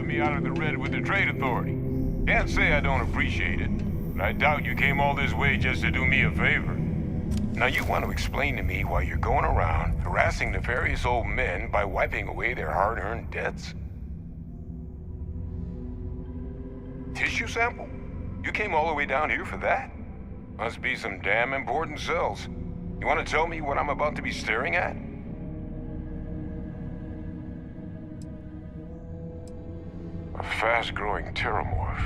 me out of the red with the trade authority. Can't say I don't appreciate it, but I doubt you came all this way just to do me a favor. Now you want to explain to me why you're going around harassing nefarious old men by wiping away their hard-earned debts? Tissue sample? You came all the way down here for that? Must be some damn important cells. You want to tell me what I'm about to be staring at? A fast-growing terramorph.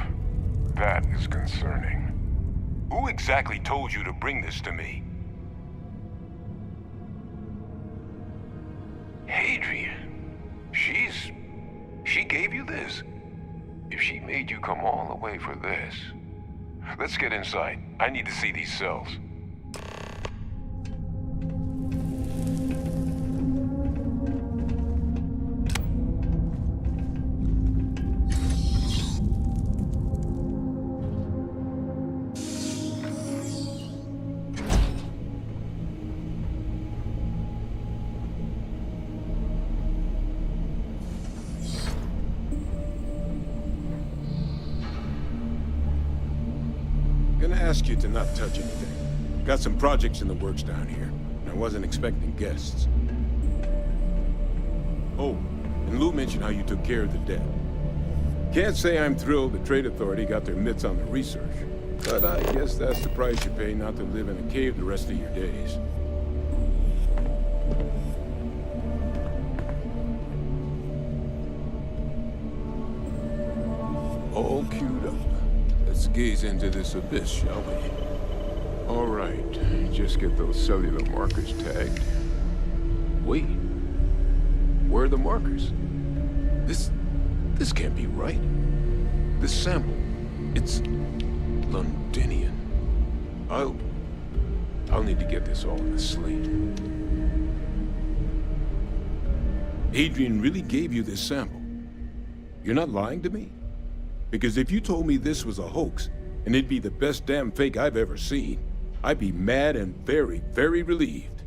That is concerning. Who exactly told you to bring this to me? Hadrian. She gave you this? If she made you come all the way for this... Let's get inside. I need to see these cells. Gonna ask you to not touch anything. Got some projects in the works down here, and I wasn't expecting guests. Oh, and Lou mentioned how you took care of the debt. Can't say I'm thrilled the Trade Authority got their mitts on the research, but I guess that's the price you pay not to live in a cave the rest of your days. All queued up. Let's gaze into this abyss, shall we? All right, just get those cellular markers tagged. Wait, where are the markers? This can't be right. This sample, it's Londinian. I'll need to get this all in a slate. Adrian really gave you this sample. You're not lying to me? Because if you told me this was a hoax, and it'd be the best damn fake I've ever seen, I'd be mad and very, very relieved.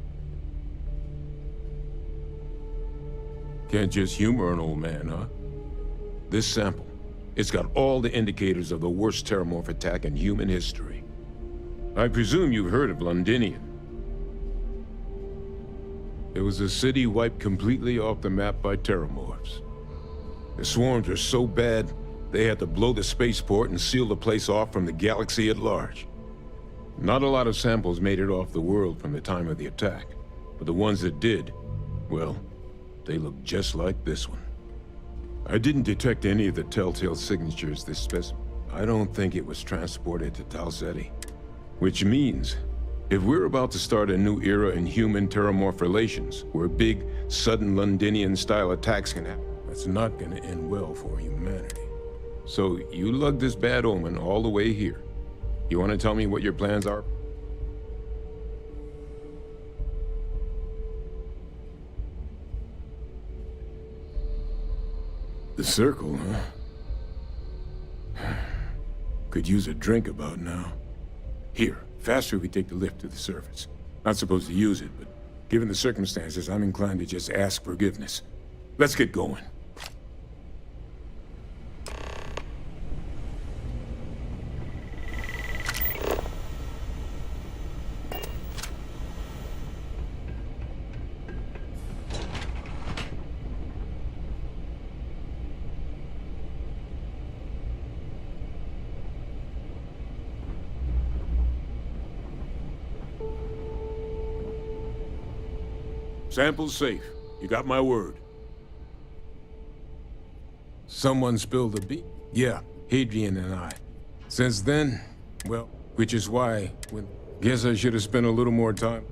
Can't just humor an old man, huh? This sample, it's got all the indicators of the worst terramorph attack in human history. I presume you've heard of Londinian. It was a city wiped completely off the map by terramorphs. The swarms were so bad, they had to blow the spaceport and seal the place off from the galaxy at large. Not a lot of samples made it off the world from the time of the attack, but the ones that did, well, they look just like this one. I didn't detect any of the telltale signatures this specimen. I don't think it was transported to Talsetti. Which means, if we're about to start a new era in human-terramorph relations, where big, sudden Londinian-style attacks can happen, that's not gonna end well for humanity. So, you lugged this bad omen all the way here. You want to tell me what your plans are? The circle, huh? Could use a drink about now. Here, faster if we take the lift to the surface. Not supposed to use it, but given the circumstances, I'm inclined to just ask forgiveness. Let's get going. Sample's safe. You got my word. Someone spilled the beans? Yeah, Hadrian and I. Since then, well, which is why, guess I should have spent a little more time.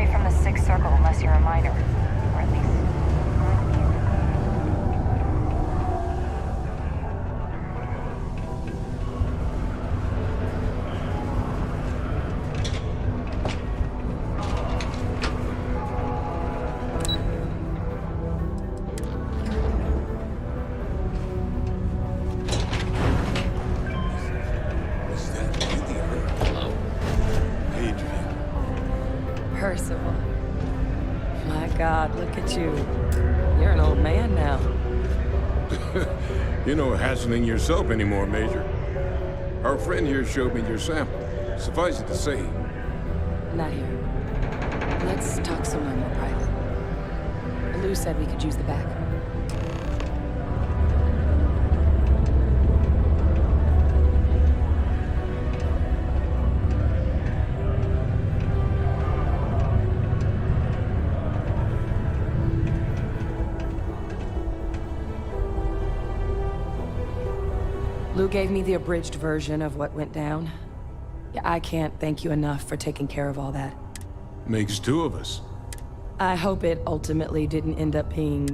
away from the Sixth Circle unless you're a minor. Or at least... Percival. My God, look at you. You're an old man now. You're no hassling yourself anymore, Major. Our friend here showed me your sample. Suffice it to say, Not here. Let's talk somewhere more private. Lou said we could use the back. Lou gave me the abridged version of what went down. Yeah, I can't thank you enough for taking care of all that. makes two of us. I hope it ultimately didn't end up being...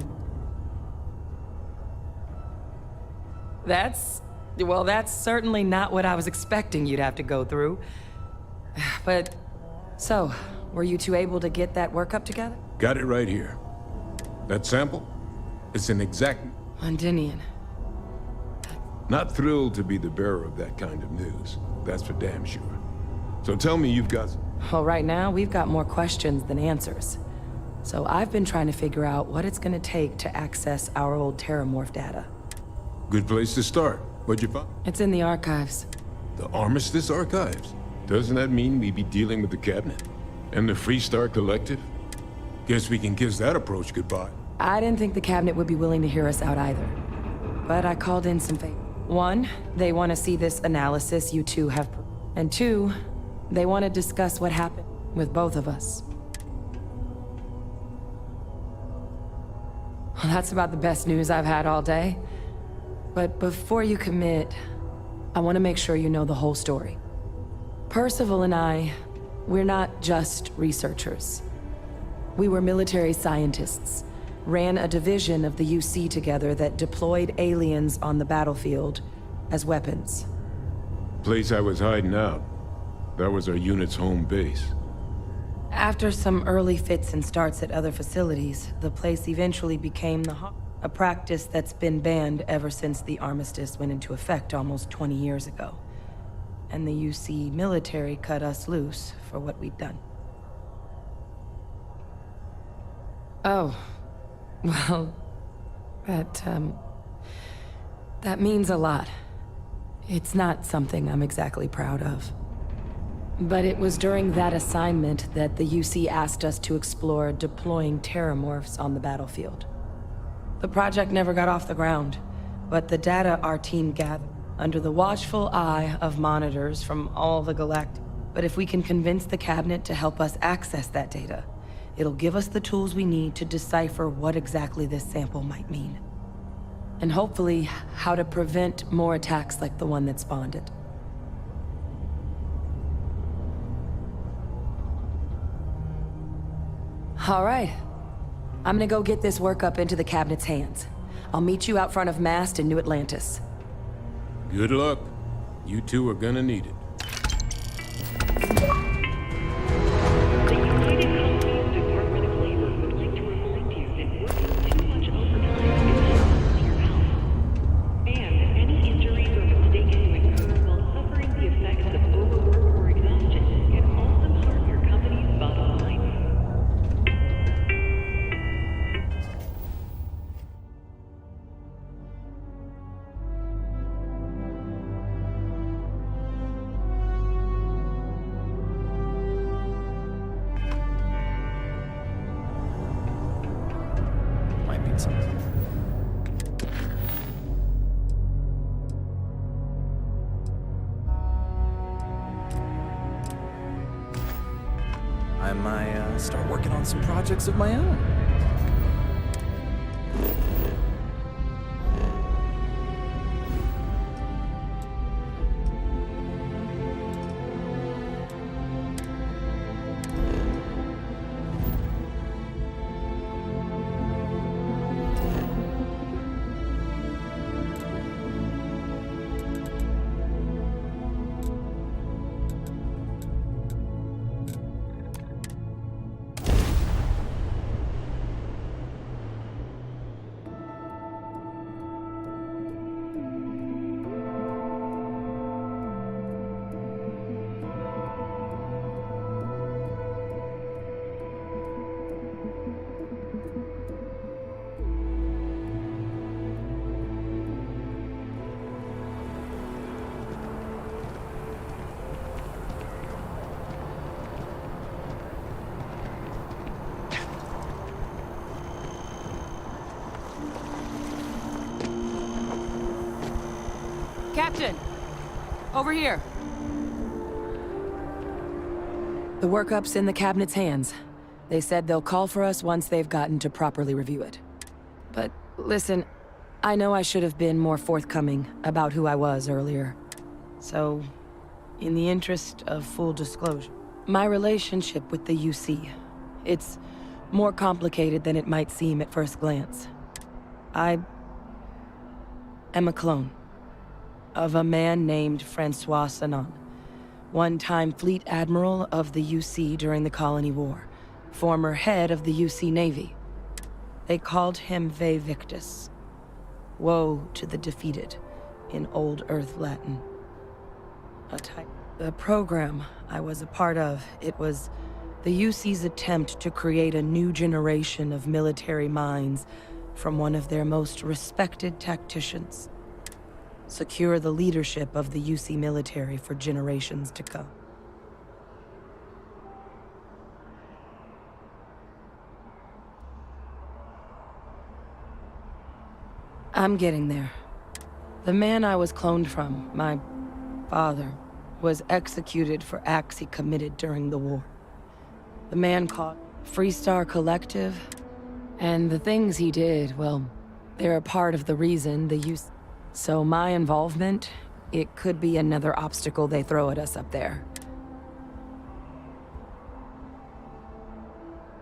Well, that's certainly not what I was expecting you'd have to go through. But, so, were you two able to get that workup together? Got it right here. That sample? It's an exact... Londinian. Not thrilled to be the bearer of that kind of news. That's for damn sure. So tell me you've got... Well, right now, we've got more questions than answers. So I've been trying to figure out what it's gonna take to access our old Terramorph data. Good place to start. What'd you find? It's in the archives. The Armistice Archives? Doesn't that mean we'd be dealing with the Cabinet? And the Freestar Collective? Guess we can kiss that approach goodbye. I didn't think the Cabinet would be willing to hear us out either. But I called in some favors. One, they want to see this analysis you two have. And two, they want to discuss what happened with both of us. Well, that's about the best news I've had all day. But before you commit, I want to make sure you know the whole story. Percival and I, we're not just researchers. We were military scientists, ran a division of the UC together that deployed aliens on the battlefield as weapons. Place I was hiding out. That was our unit's home base. After some early fits and starts at other facilities, the place eventually became a practice that's been banned ever since the armistice went into effect almost 20 years ago. And the UC military cut us loose for what we'd done. Oh, well, that means a lot. It's not something I'm exactly proud of. But it was during that assignment that the UC asked us to explore deploying Terramorphs on the battlefield. The project never got off the ground, but the data our team gathered under the watchful eye of monitors from all the galactic. But if we can convince the Cabinet to help us access that data, it'll give us the tools we need to decipher what exactly this sample might mean. And hopefully, how to prevent more attacks like the one that spawned it. All right. I'm gonna go get this work up into the Cabinet's hands. I'll meet you out front of Mast in New Atlantis. Good luck. You two are gonna need it. The United Colonies Department of Labor would like to remind you that working too much overtime is harmful to your health. And any injuries or mistakes you incur while suffering the effects of overwork or exhaustion can also harm your company's bottom line. Might mean something. I might start working on some projects of my own. Captain! Over here. The workup's in the cabinet's hands. They said they'll call for us once they've gotten to properly review it. But listen, I know I should have been more forthcoming about who I was earlier. So, in the interest of full disclosure, my relationship with the UC, it's more complicated than it might seem at first glance. I am a clone of a man named Francois Sanon, one-time fleet admiral of the UC during the Colony War, former head of the UC Navy. They called him Ve Victus, woe to the defeated, in Old Earth Latin. The program I was a part of, it was the UC's attempt to create a new generation of military minds from one of their most respected tacticians. Secure the leadership of the UC military for generations to come. I'm getting there. The man I was cloned from, my father, was executed for acts he committed during the war. The man called Freestar Collective, and the things he did, well, they're a part of the reason the UC... So my involvement, it could be another obstacle they throw at us up there.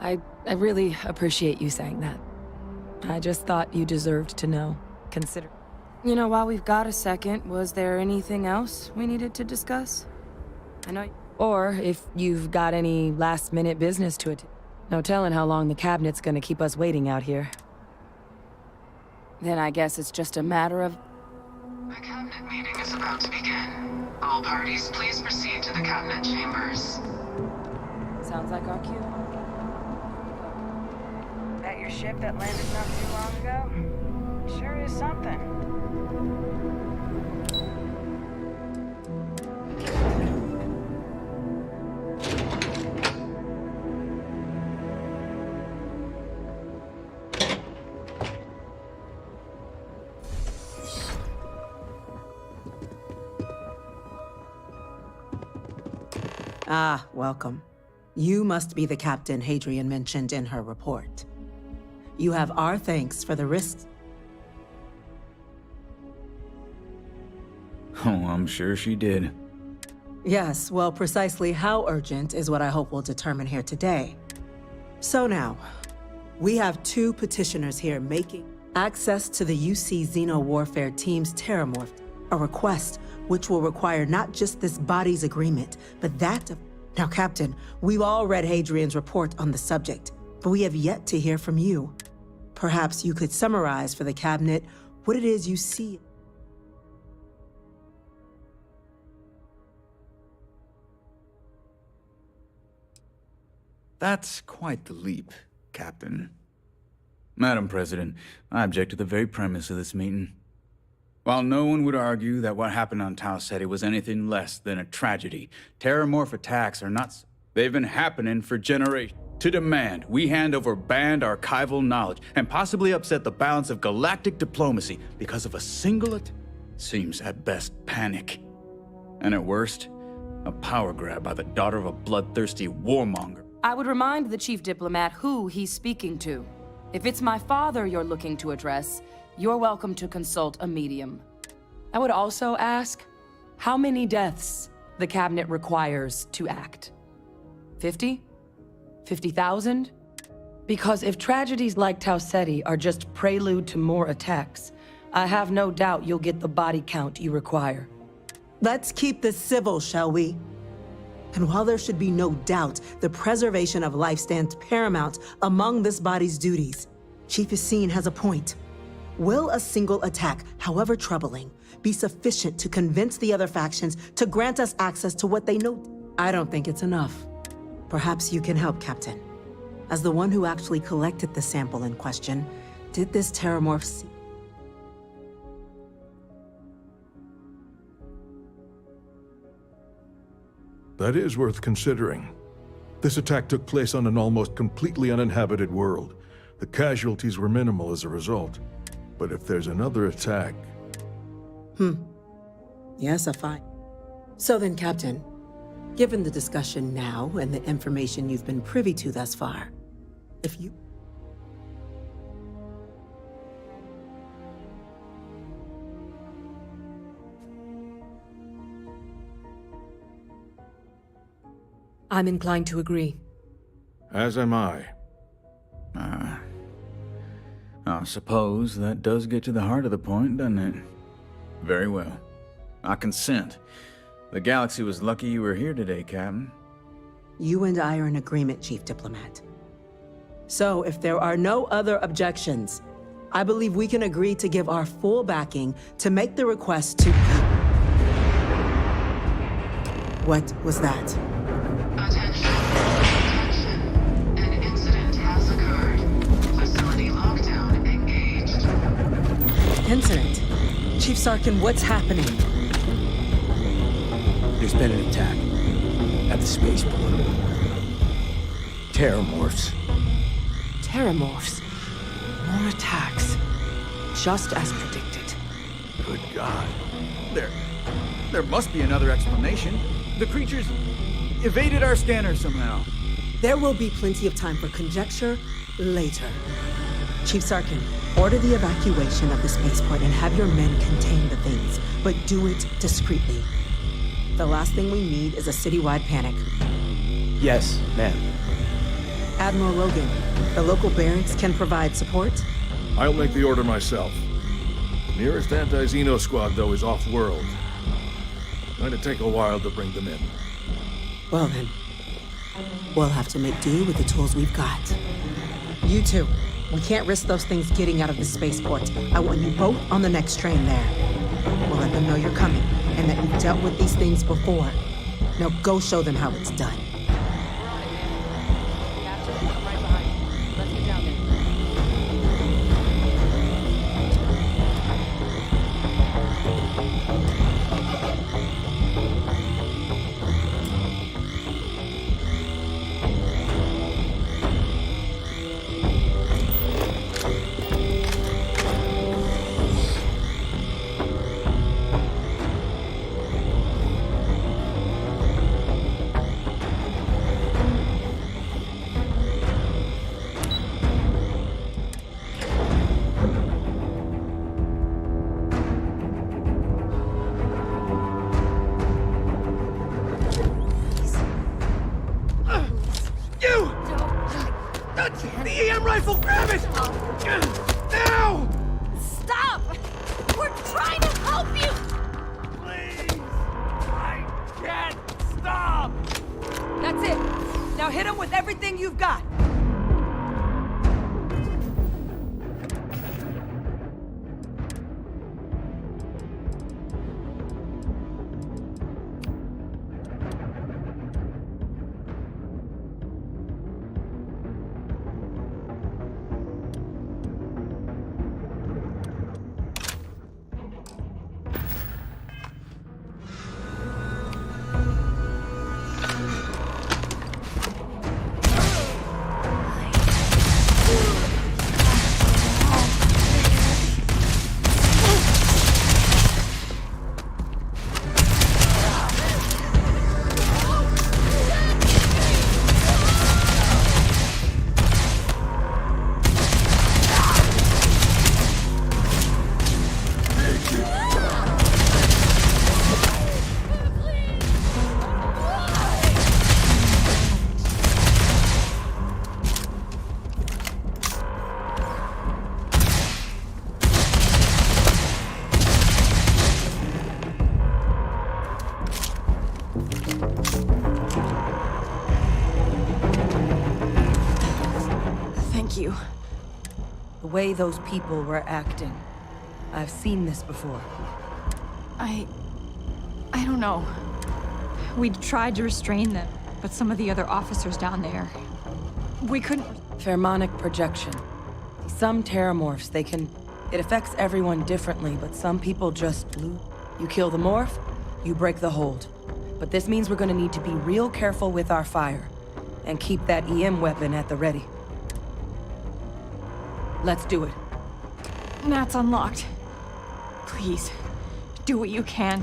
I really appreciate you saying that. I just thought you deserved to know, consider... You know, while we've got a second, was there anything else we needed to discuss? I know... Or if you've got any last-minute business to attend. No telling how long the cabinet's gonna keep us waiting out here. Then I guess it's just a matter of... The cabinet meeting is about to begin. All parties, please proceed to the cabinet chambers. Sounds like our cue. That your ship that landed not too long ago? Sure is something. Ah, welcome. You must be the captain Hadrian mentioned in her report. You have our thanks for the risks. Oh, I'm sure she did. Yes, well, precisely how urgent is what I hope we'll determine here today. So now, we have two petitioners here making access to the UC Xeno Warfare Team's Terramorph, a request which will require not just this body's agreement, but that of... Now, Captain, we've all read Hadrian's report on the subject, but we have yet to hear from you. Perhaps you could summarize for the Cabinet what it is you see. That's quite the leap, Captain. Madam President, I object to the very premise of this meeting. While no one would argue that what happened on Tau Ceti was anything less than a tragedy, terramorph attacks are not... They've been happening for generations. To demand we hand over banned archival knowledge and possibly upset the balance of galactic diplomacy because of a single seems at best panic. And at worst, a power grab by the daughter of a bloodthirsty warmonger. I would remind the chief diplomat who he's speaking to. If it's my father you're looking to address, you're welcome to consult a medium. I would also ask how many deaths the cabinet requires to act. 50? 50,000? Because if tragedies like Tau Ceti are just prelude to more attacks, I have no doubt you'll get the body count you require. Let's keep this civil, shall we? And while there should be no doubt the preservation of life stands paramount among this body's duties, Chief Yassine has a point. Will a single attack, however troubling, be sufficient to convince the other factions to grant us access to what they know? I don't think it's enough. Perhaps you can help, Captain. As the one who actually collected the sample in question, did this terramorph see? That is worth considering. This attack took place on an almost completely uninhabited world. The casualties were minimal as a result. But if there's another attack... Yes, a fine. So then, Captain, given the discussion now and the information you've been privy to thus far, if you... I'm inclined to agree. As am I. I suppose that does get to the heart of the point, doesn't it? Very well. I consent. The galaxy was lucky you were here today, Captain. You and I are in agreement, Chief Diplomat. So, if there are no other objections, I believe we can agree to give our full backing to make the request to... What was that? Attention. Attention. An incident has occurred. Facility lockdown engaged. Incident? Chief Sarkin, what's happening? There's been an attack at the spaceport. Terramorphs. Terramorphs. More attacks. Just as predicted. Good God. There must be another explanation. The creatures evaded our scanner somehow. There will be plenty of time for conjecture later. Chief Sarkin, order the evacuation of the spaceport and have your men contain the things, but do it discreetly. The last thing we need is a citywide panic. Yes, ma'am. Admiral Logan, the local barracks can provide support? I'll make the order myself. Nearest anti-Xeno squad, though, is off-world. Going to take a while to bring them in. Well then, we'll have to make do with the tools we've got. You two, we can't risk those things getting out of the spaceport. I want you both on the next train there. We'll let them know you're coming, and that you've dealt with these things before. Now go show them how it's done. Captain, I'm right behind you. Let's get down there. The EM rifle, grab it! Now! Stop! We're trying to help you! Please! I can't stop! That's it. Now hit him with everything you've got. Thank you. The way those people were acting. I've seen this before. I don't know. We tried to restrain them, but some of the other officers down there... We couldn't... Pheromonic projection. Some terramorphs, it affects everyone differently, but some people just lose. You kill the morph, you break the hold. But this means we're gonna need to be real careful with our fire, and keep that EM weapon at the ready. Let's do it. That's unlocked. Please, do what you can.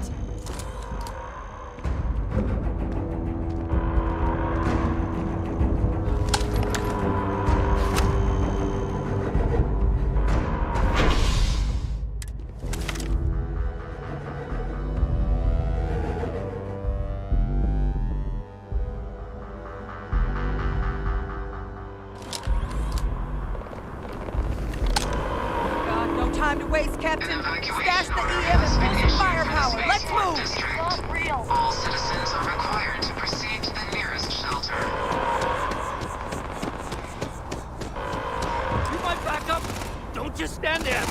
An evacuation order has been issued for the spaceport district. Not real. All citizens are required to proceed to the nearest shelter. You might back up. Don't just stand there.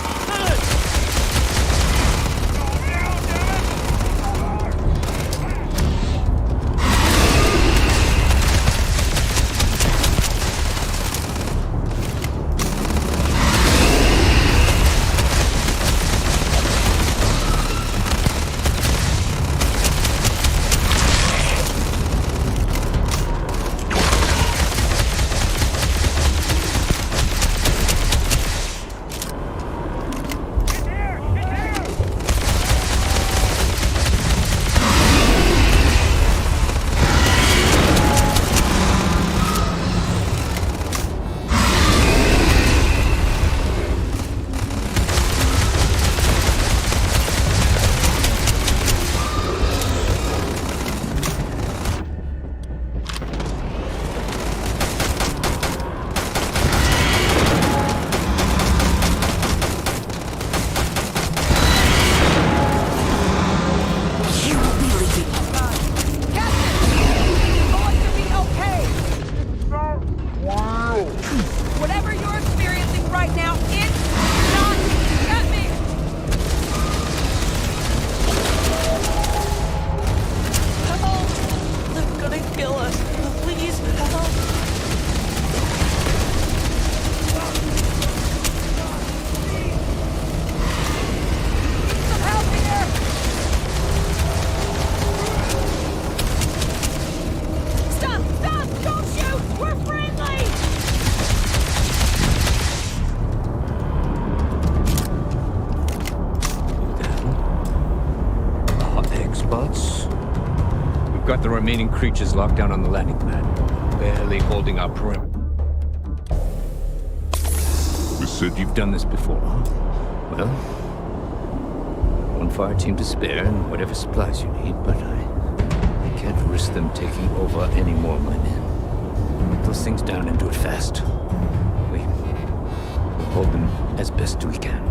Whatever you're experiencing right now, it's not get me! Help! They're gonna kill us. Please, help! Some help here! Stop! Stop! Don't shoot! We're friendly! Experts. We've got the remaining creatures locked down on the landing pad, barely holding our perimeter. You said you've done this before, huh? Well, one fire team to spare and whatever supplies you need, but I can't risk them taking over any more of my men. Put those things down and do it fast. We'll hold them as best we can.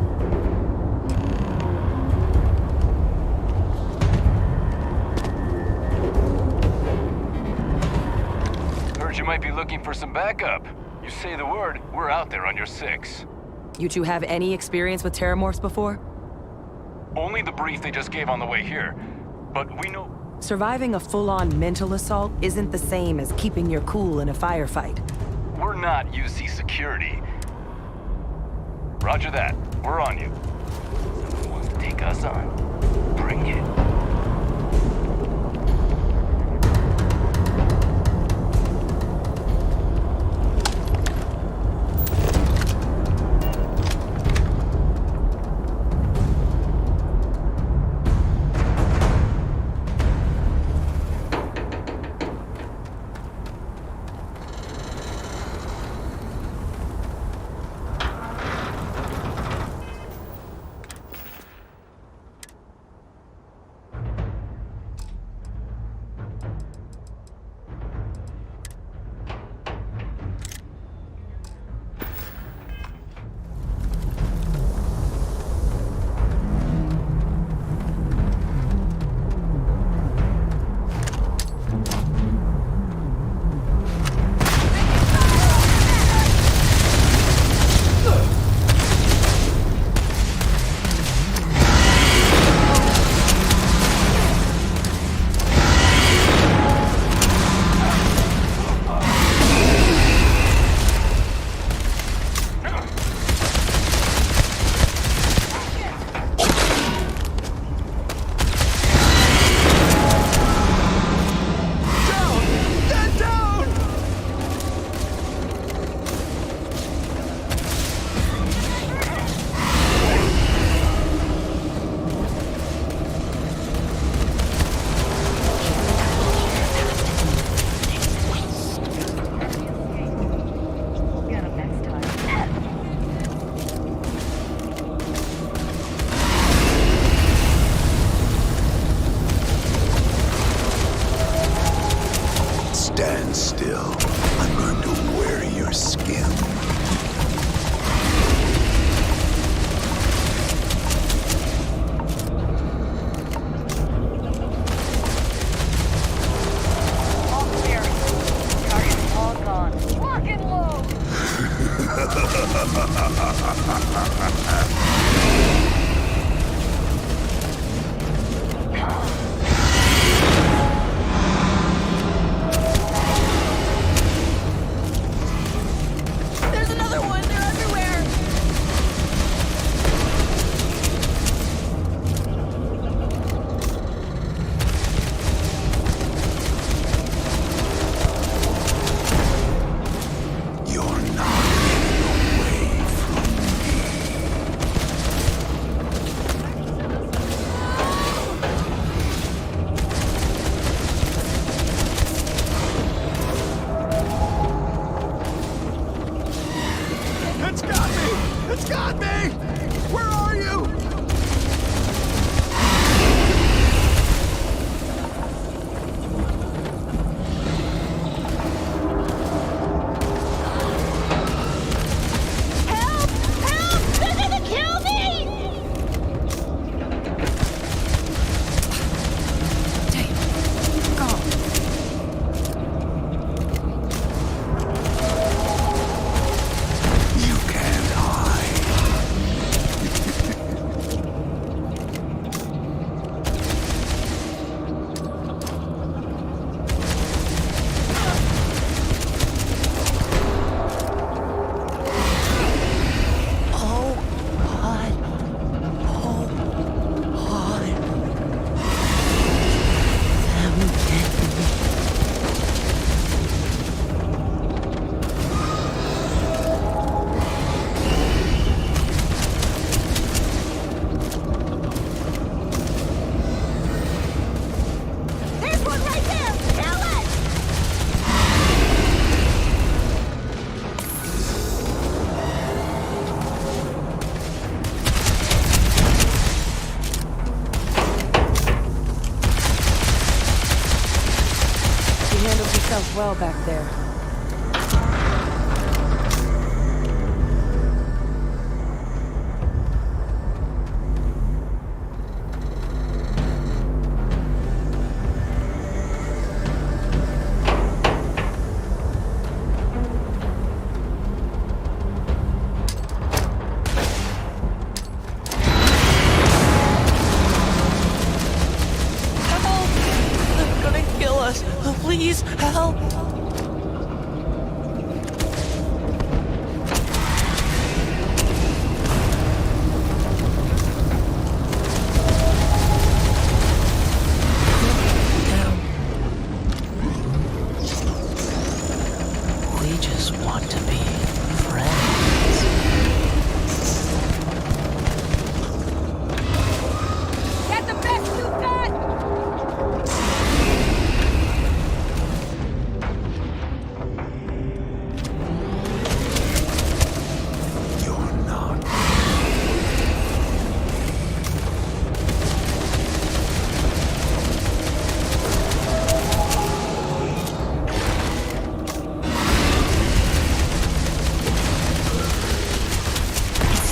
You might be looking for some backup. You say the word, we're out there on your 6. You two have any experience with terramorphs before? Only the brief they just gave on the way here. But we know... Surviving a full-on mental assault isn't the same as keeping your cool in a firefight. We're not UC security. Roger that. We're on you. Someone wants to take us on. Bring it. Stand still. I'm going to wear your skin. handled yourself well back there. Please, help! We just want to be friends. Get the best you got!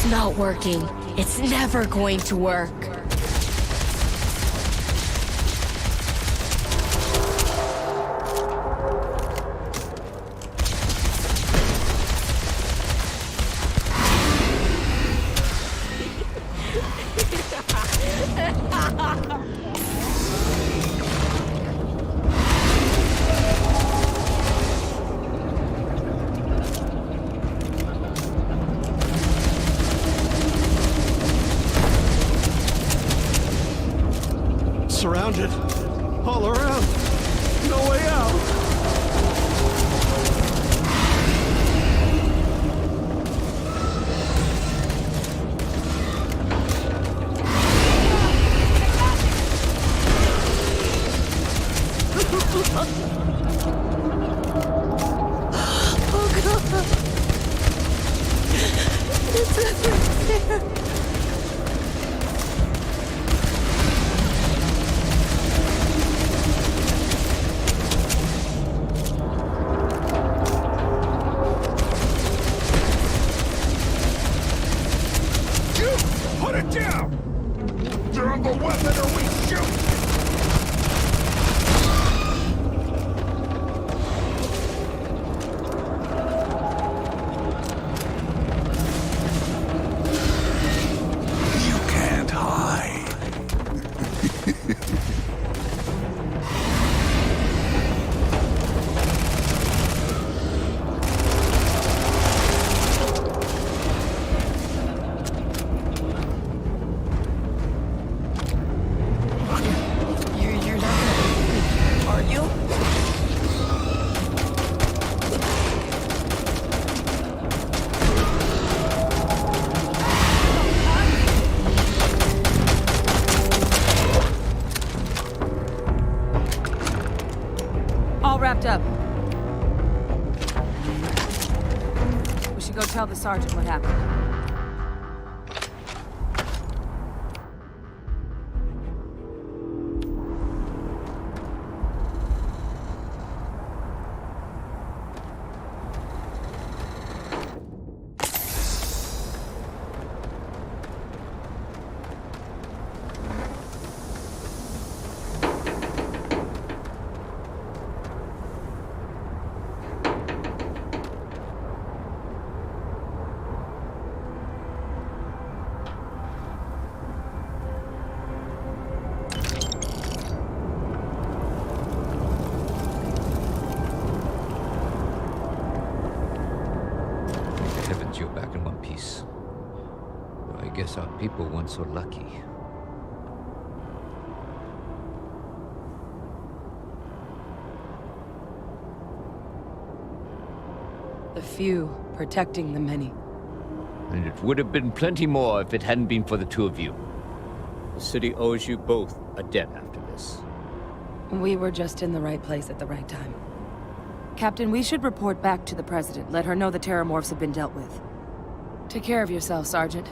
Not working. It's never going to work. Surrounded. All around. No way out. Oh God! It's everywhere! Put it down! Drop a weapon or we shoot! Wrapped up. We should go tell the sergeant what happened. You're back in one piece. Well, I guess our people weren't so lucky. The few protecting the many. And it would have been plenty more if it hadn't been for the two of you. The city owes you both a debt after this. We were just in the right place at the right time. Captain, we should report back to the President. Let her know the Terramorphs have been dealt with. Take care of yourself, Sergeant.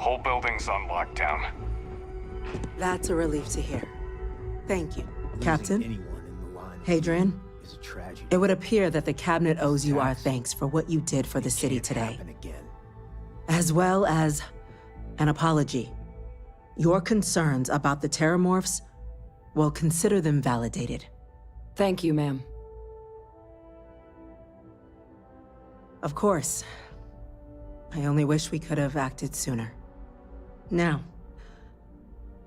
Whole building's on lockdown. That's a relief to hear. Thank you. Captain? Hadrian? It would appear that the Cabinet owes you our thanks for what you did for the city today. As well as an apology. Your concerns about the Terramorphs, well, consider them validated. Thank you, ma'am. Of course. I only wish we could have acted sooner. Now,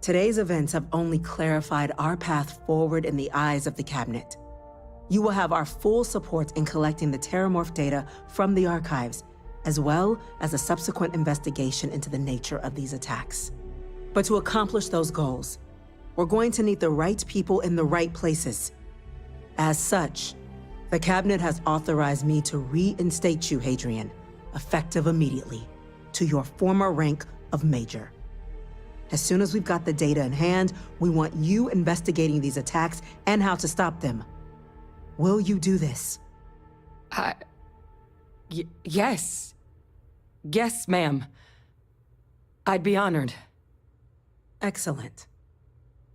today's events have only clarified our path forward in the eyes of the Cabinet. You will have our full support in collecting the Terramorph data from the archives, as well as a subsequent investigation into the nature of these attacks. But to accomplish those goals, we're going to need the right people in the right places. As such, the Cabinet has authorized me to reinstate you, Hadrian, effective immediately, to your former rank of Major. As soon as we've got the data in hand, we want you investigating these attacks and how to stop them. Will you do this? Yes. Yes, ma'am. I'd be honored. Excellent.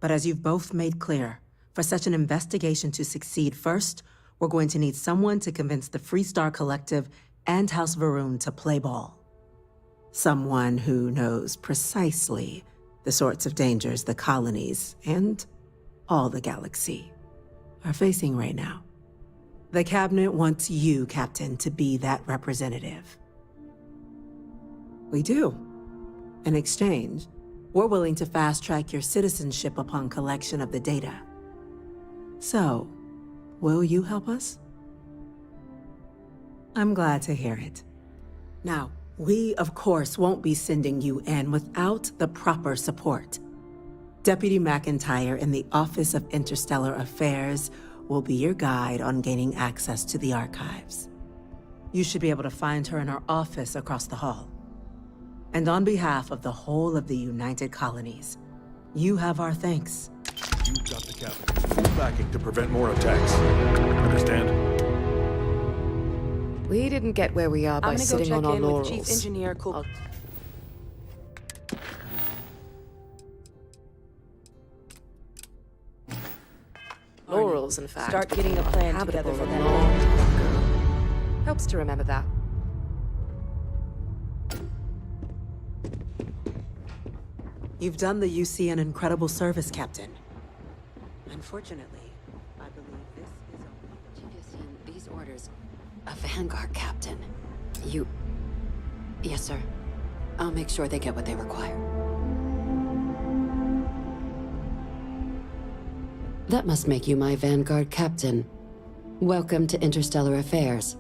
But as you've both made clear, for such an investigation to succeed, first, we're going to need someone to convince the Freestar Collective and House Varun to play ball. Someone who knows precisely the sorts of dangers the colonies and all the galaxy are facing right now. The Cabinet wants you, Captain, to be that representative. We do. In exchange, we're willing to fast-track your citizenship upon collection of the data. So, will you help us? I'm glad to hear it. Now, we, of course, won't be sending you in without the proper support. Deputy McIntyre in the Office of Interstellar Affairs will be your guide on gaining access to the archives. You should be able to find her in her office across the hall. And on behalf of the whole of the United Colonies, you have our thanks. You've got the Cabinet's full backing to prevent more attacks. Understand? We didn't get where we are by sitting on our laurels. Chief Engineer Laurels, in fact. Start getting a plan together for that. Helps to remember that. You've done the UC an incredible service, Captain. Unfortunately, I believe this is only... These orders. A Vanguard captain. You... Yes, sir. I'll make sure they get what they require. That must make you my Vanguard captain. Welcome to Interstellar Affairs.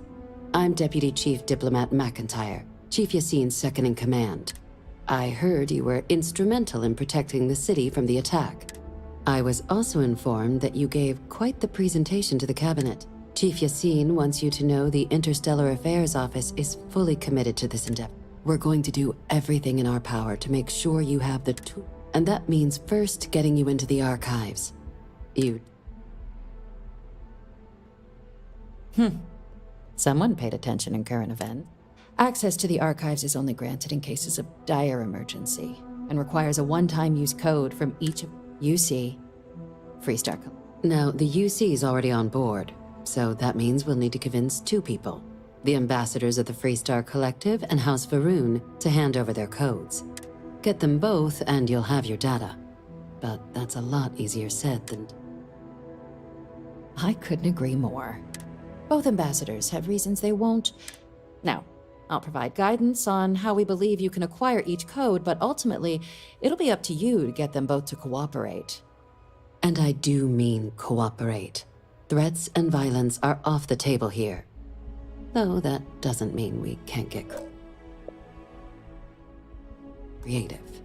I'm Deputy Chief Diplomat McIntyre, Chief Yassine's second-in-command. I heard you were instrumental in protecting the city from the attack. I was also informed that you gave quite the presentation to the Cabinet. Chief Yassine wants you to know the Interstellar Affairs Office is fully committed to this endeavor. We're going to do everything in our power to make sure you have the tools. And that means first getting you into the archives. Someone paid attention in current events. Access to the archives is only granted in cases of dire emergency and requires a one-time use code from each of UC, Freestar. Now, the UC is already on board, so that means we'll need to convince two people. The ambassadors of the Freestar Collective and House Varun to hand over their codes. Get them both and you'll have your data. But that's a lot easier said than... I couldn't agree more. Both ambassadors have reasons they won't. Now, I'll provide guidance on how we believe you can acquire each code, but ultimately, it'll be up to you to get them both to cooperate. And I do mean cooperate. Threats and violence are off the table here. Though that doesn't mean we can't get creative.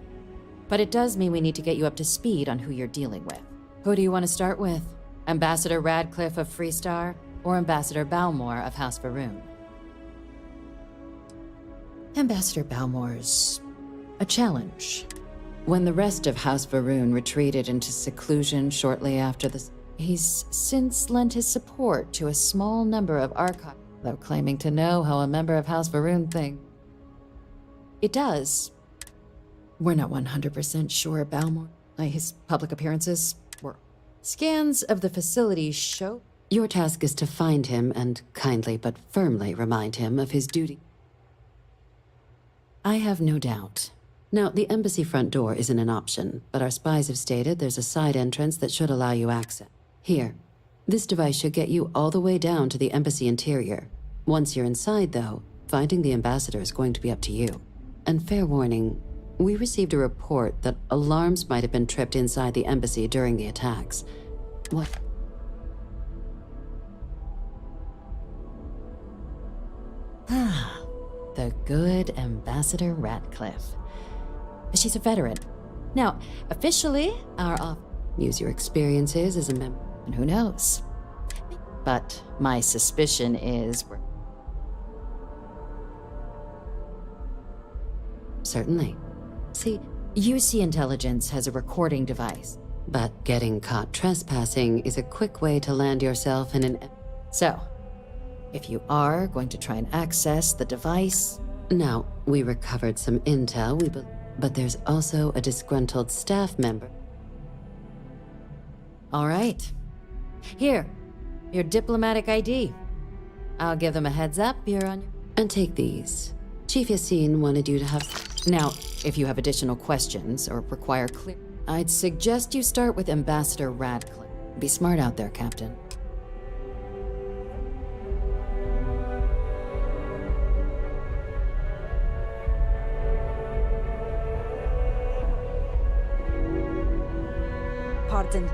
But it does mean we need to get you up to speed on who you're dealing with. Who do you want to start with? Ambassador Radcliffe of Freestar, or Ambassador Balmore of House Varun? Ambassador Balmore's a challenge. When the rest of House Varun retreated into seclusion shortly after this, he's since lent his support to a small number of archives, though claiming to know how a member of House Varun thinks. It does. We're not 100% sure Balmore. His public appearances were. Scans of the facility show. Your task is to find him and kindly but firmly remind him of his duty. I have no doubt. Now, the embassy front door isn't an option, but our spies have stated there's a side entrance that should allow you access. Here. This device should get you all the way down to the embassy interior. Once you're inside, though, finding the ambassador is going to be up to you. And fair warning, we received a report that alarms might have been tripped inside the embassy during the attacks. What? The good Ambassador Ratcliffe. She's a veteran. Now, officially, our use your experiences as a member. And who knows? But my suspicion is Certainly. See, UC Intelligence has a recording device. But getting caught trespassing is a quick way to land yourself in an... So, if you are going to try and access the device... Now, we recovered some intel, but there's also a disgruntled staff member. All right. Here, your diplomatic ID. I'll give them a heads up, you're on your... And take these. Chief Yassine wanted you to have... Now, if you have additional questions or require clear... I'd suggest you start with Ambassador Radcliffe. Be smart out there, Captain. Pardon.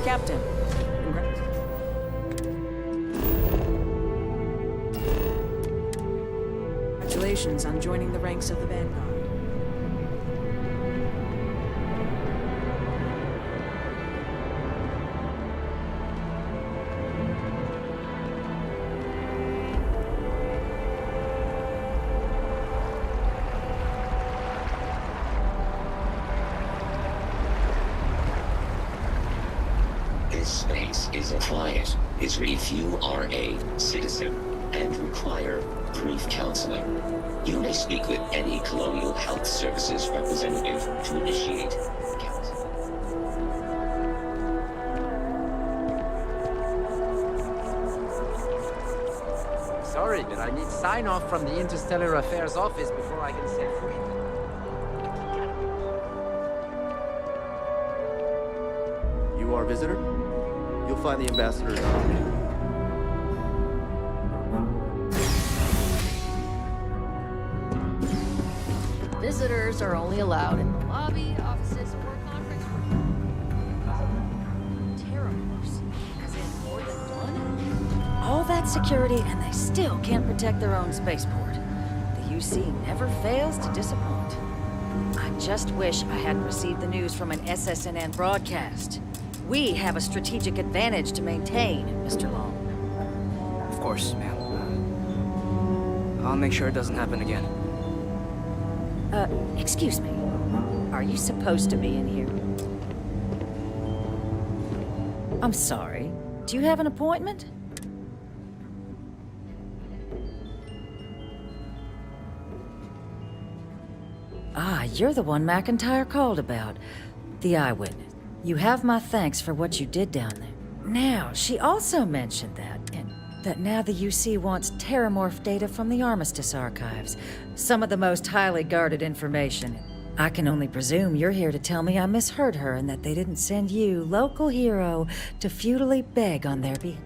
Captain. Congratulations on joining the ranks of the Vanguard. This space is a client. If you are a citizen and require brief counseling, you may speak with any Colonial Health Services representative to initiate counseling. Sorry, but I need sign-off from the Interstellar Affairs office before I can set free. You are a visitor? You'll find the ambassador's office. Visitors are only allowed in the lobby, offices, or conference room. Terrors. As in more than one? All that security, and they still can't protect their own spaceport. The UC never fails to disappoint. I just wish I hadn't received the news from an SSNN broadcast. We have a strategic advantage to maintain, Mr. Long. Of course, ma'am. I'll make sure it doesn't happen again. Excuse me. Are you supposed to be in here? I'm sorry. Do you have an appointment? Ah, you're the one McIntyre called about. The eyewitness. You have my thanks for what you did down there. Now, she also mentioned that now the UC wants terramorph data from the Armistice archives. Some of the most highly guarded information. I can only presume you're here to tell me I misheard her and that they didn't send you, local hero, to futilely beg on their behalf.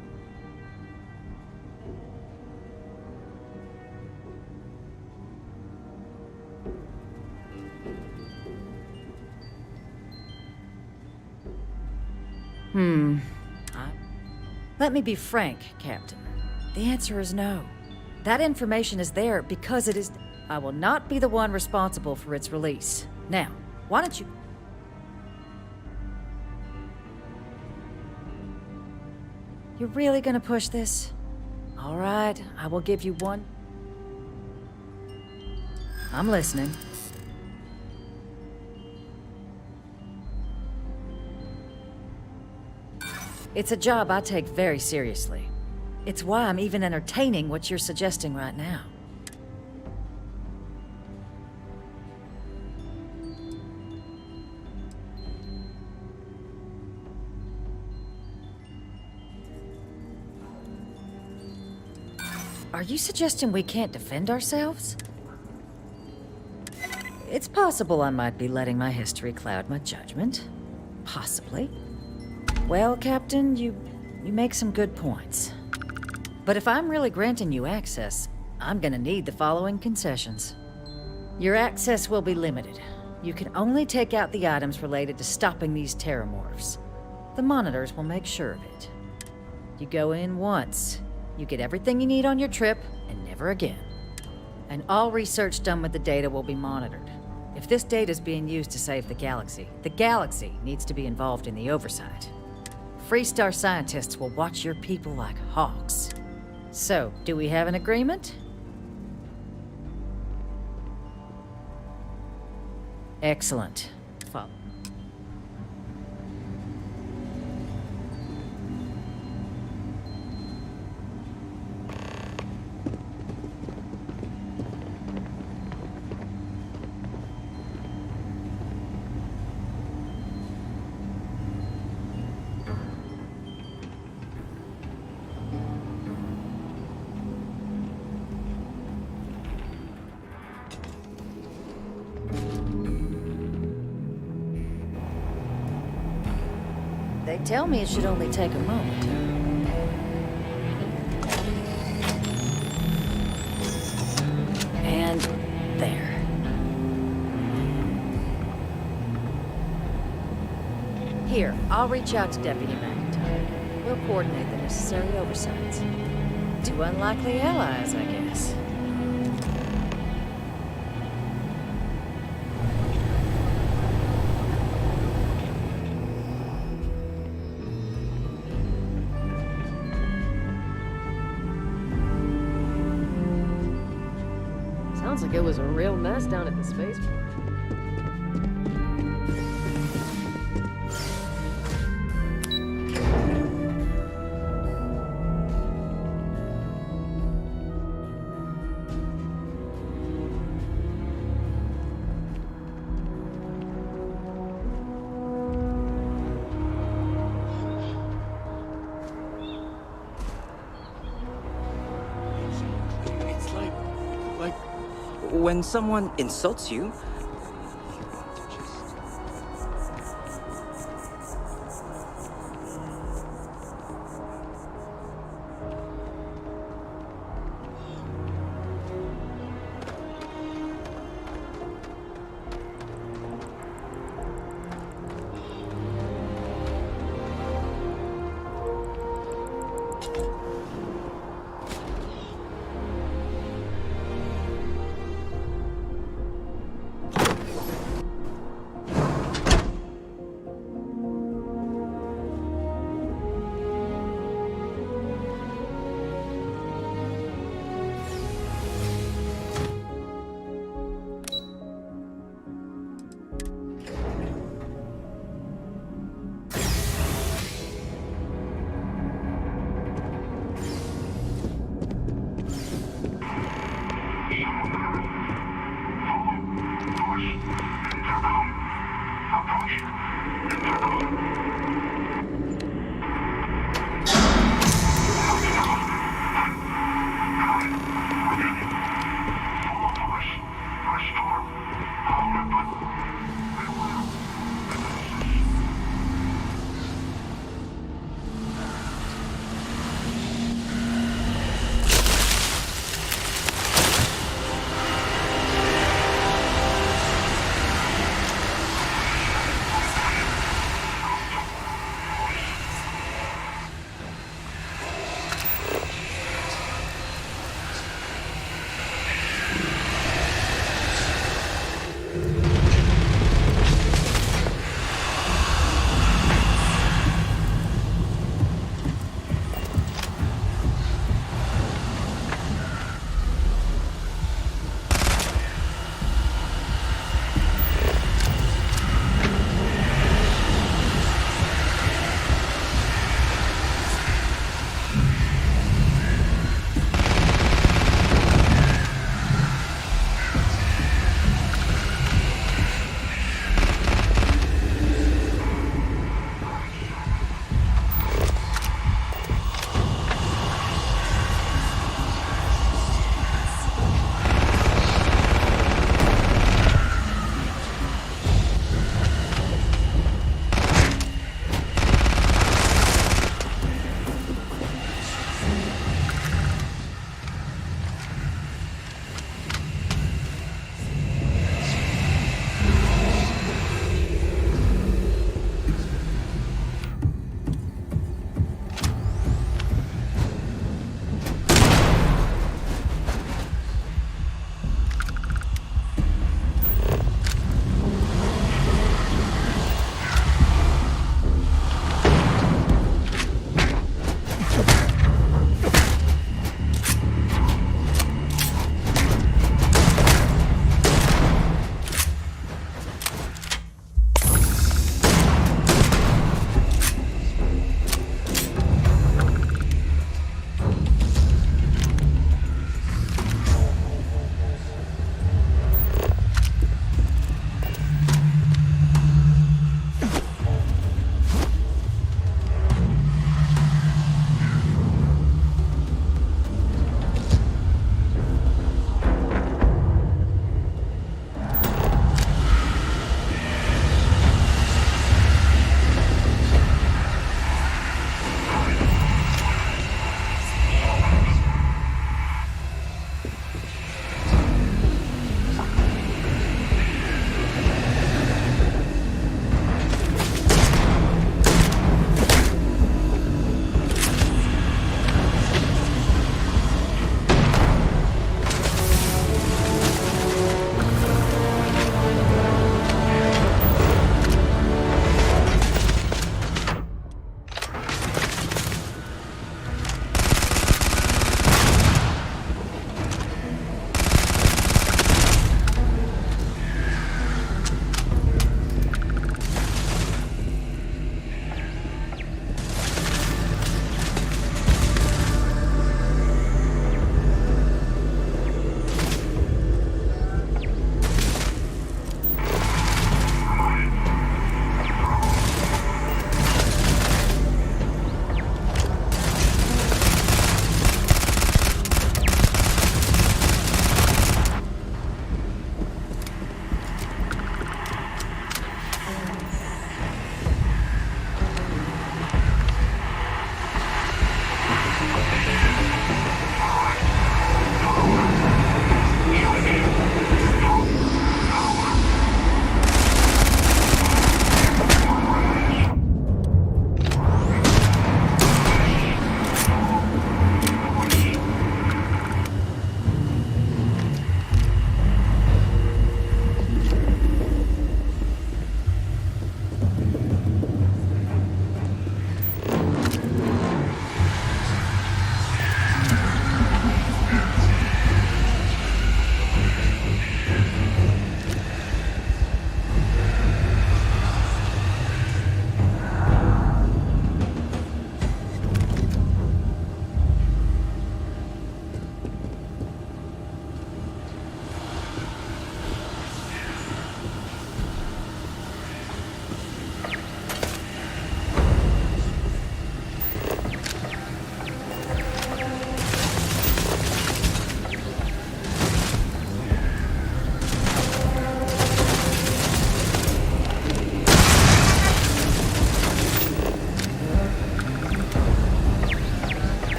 Let me be frank, Captain. The answer is no. That information is there because it is... I will not be the one responsible for its release. Now, why don't you... You're really gonna push this? All right, I will give you one. I'm listening. It's a job I take very seriously. It's why I'm even entertaining what you're suggesting right now. Are you suggesting we can't defend ourselves? It's possible I might be letting my history cloud my judgment. Possibly. Well, Captain, you make some good points. But if I'm really granting you access, I'm gonna need the following concessions. Your access will be limited. You can only take out the items related to stopping these terramorphs. The monitors will make sure of it. You go in once. You get everything you need on your trip, and never again. And all research done with the data will be monitored. If this data is being used to save the galaxy needs to be involved in the oversight. Freestar scientists will watch your people like hawks. So, do we have an agreement? Excellent. Follow. They tell me it should only take a moment. And there. Here, I'll reach out to Deputy McIntyre. We'll coordinate the necessary oversights. Two unlikely allies, I guess. Sounds like it was a real mess down at the spaceport. When someone insults you,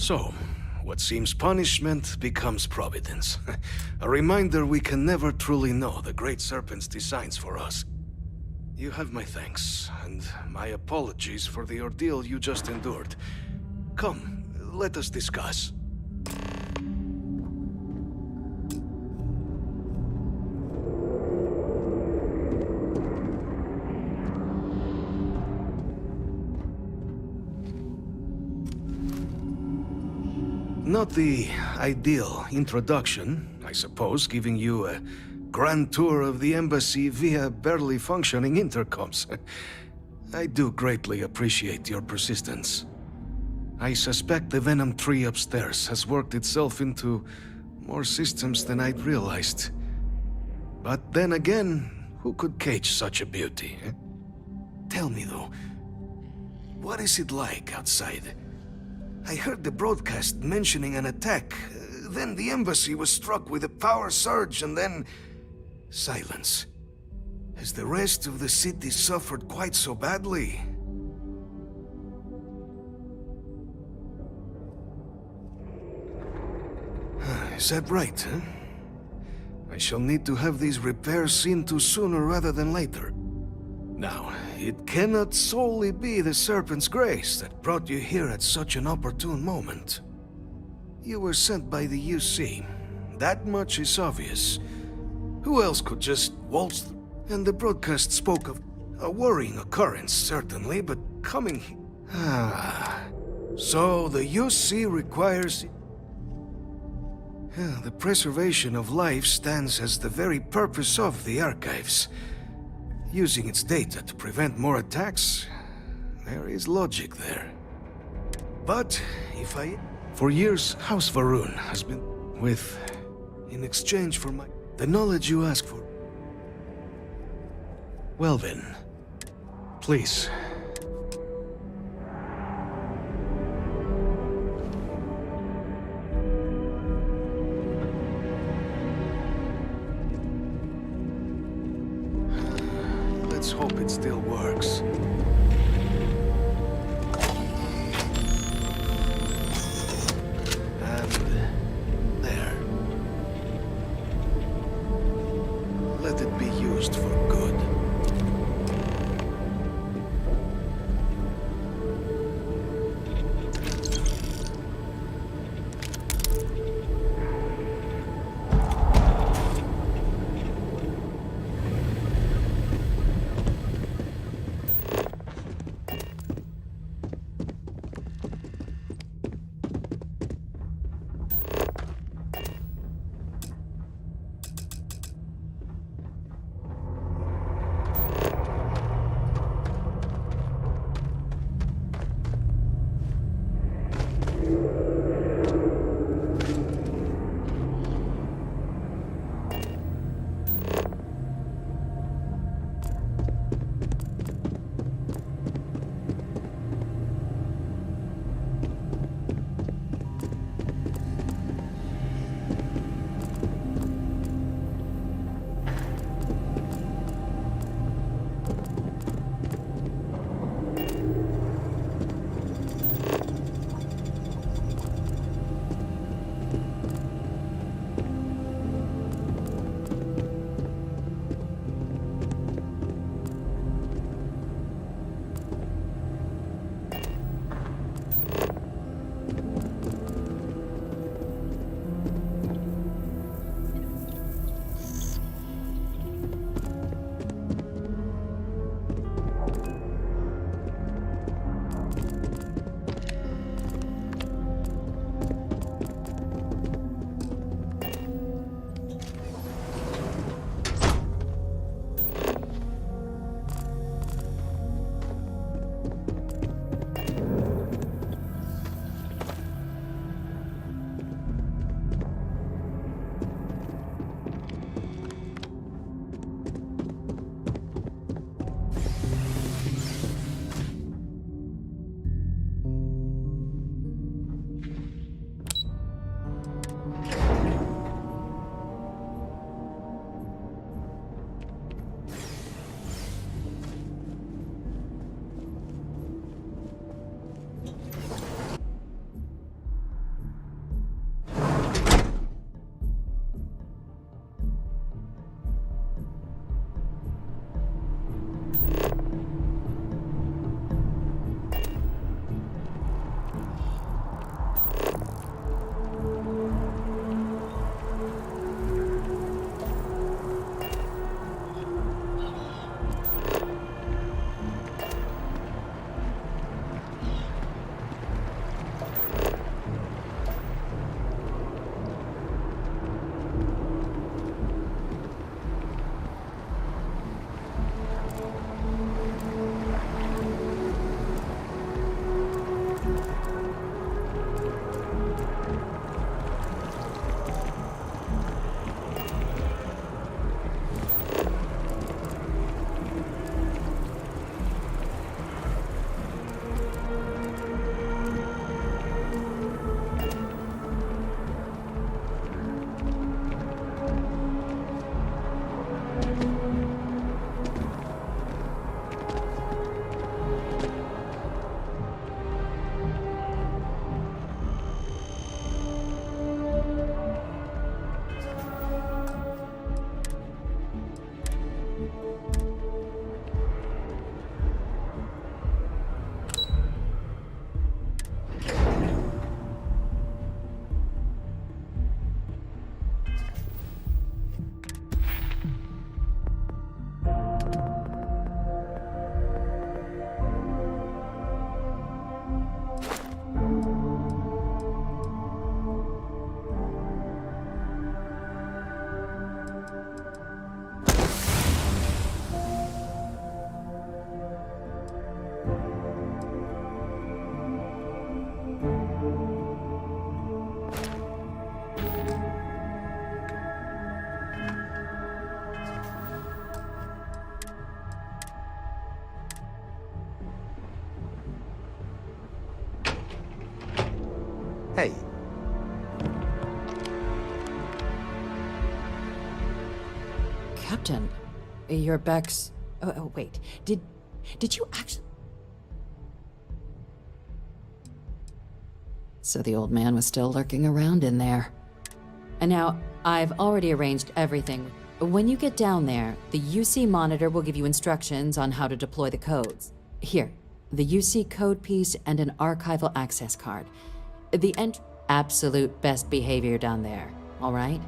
So, what seems punishment becomes providence. A reminder we can never truly know the Great Serpent's designs for us. You have my thanks, and my apologies for the ordeal you just endured. Come, let us discuss. Not the ideal introduction, I suppose, giving you a grand tour of the embassy via barely functioning intercoms. I do greatly appreciate your persistence. I suspect the Venom tree upstairs has worked itself into more systems than I'd realized. But then again, who could cage such a beauty? Tell me though, what is it like outside? I heard the broadcast mentioning an attack. Then the embassy was struck with a power surge and then... silence. Has the rest of the city suffered quite so badly? Is that right, huh? I shall need to have these repairs seen to sooner rather than later. Now, it cannot solely be the Serpent's grace that brought you here at such an opportune moment. You were sent by the UC. That much is obvious. Who else could just waltz... And the broadcast spoke of a worrying occurrence, certainly, but coming... So the UC requires... The preservation of life stands as the very purpose of the Archives. Using its data to prevent more attacks, there is logic there. But if I... For years, House Varun has been with... in exchange for the knowledge you ask for. Well then, please. Let's hope it still works. And there. Let it be used for good. Hey. Captain, you're Beck's... Oh, wait. Did you actually... So the old man was still lurking around in there. And now, I've already arranged everything. When you get down there, the UC monitor will give you instructions on how to deploy the codes. Here, the UC code piece and an archival access card. The absolute best behavior down there, all right?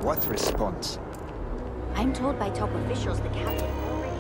What response? I'm told by top officials the captain already...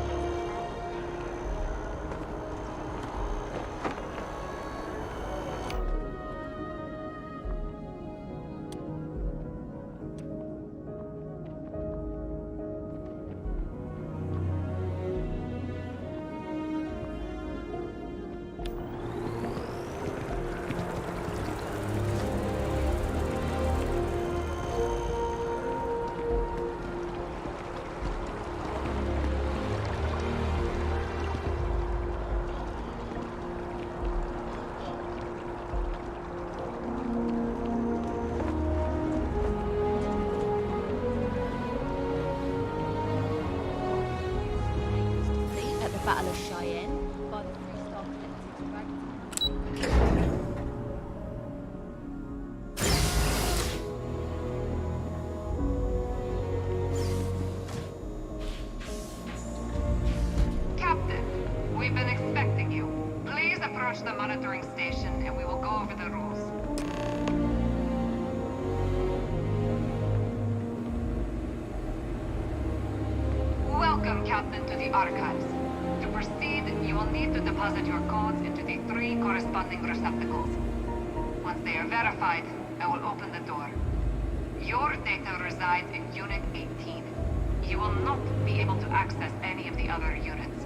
Battle of Cheyenne by the three-star Captain, we've been expecting you. Please approach the monitoring station and we will go over the rules. Welcome, Captain, to the archives. To proceed, you will need to deposit your codes into the 3 corresponding receptacles. Once they are verified, I will open the door. Your data resides in Unit 18. You will not be able to access any of the other units.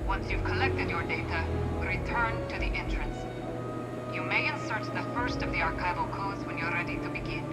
Once you've collected your data, return to the entrance. You may insert the first of the archival codes when you're ready to begin.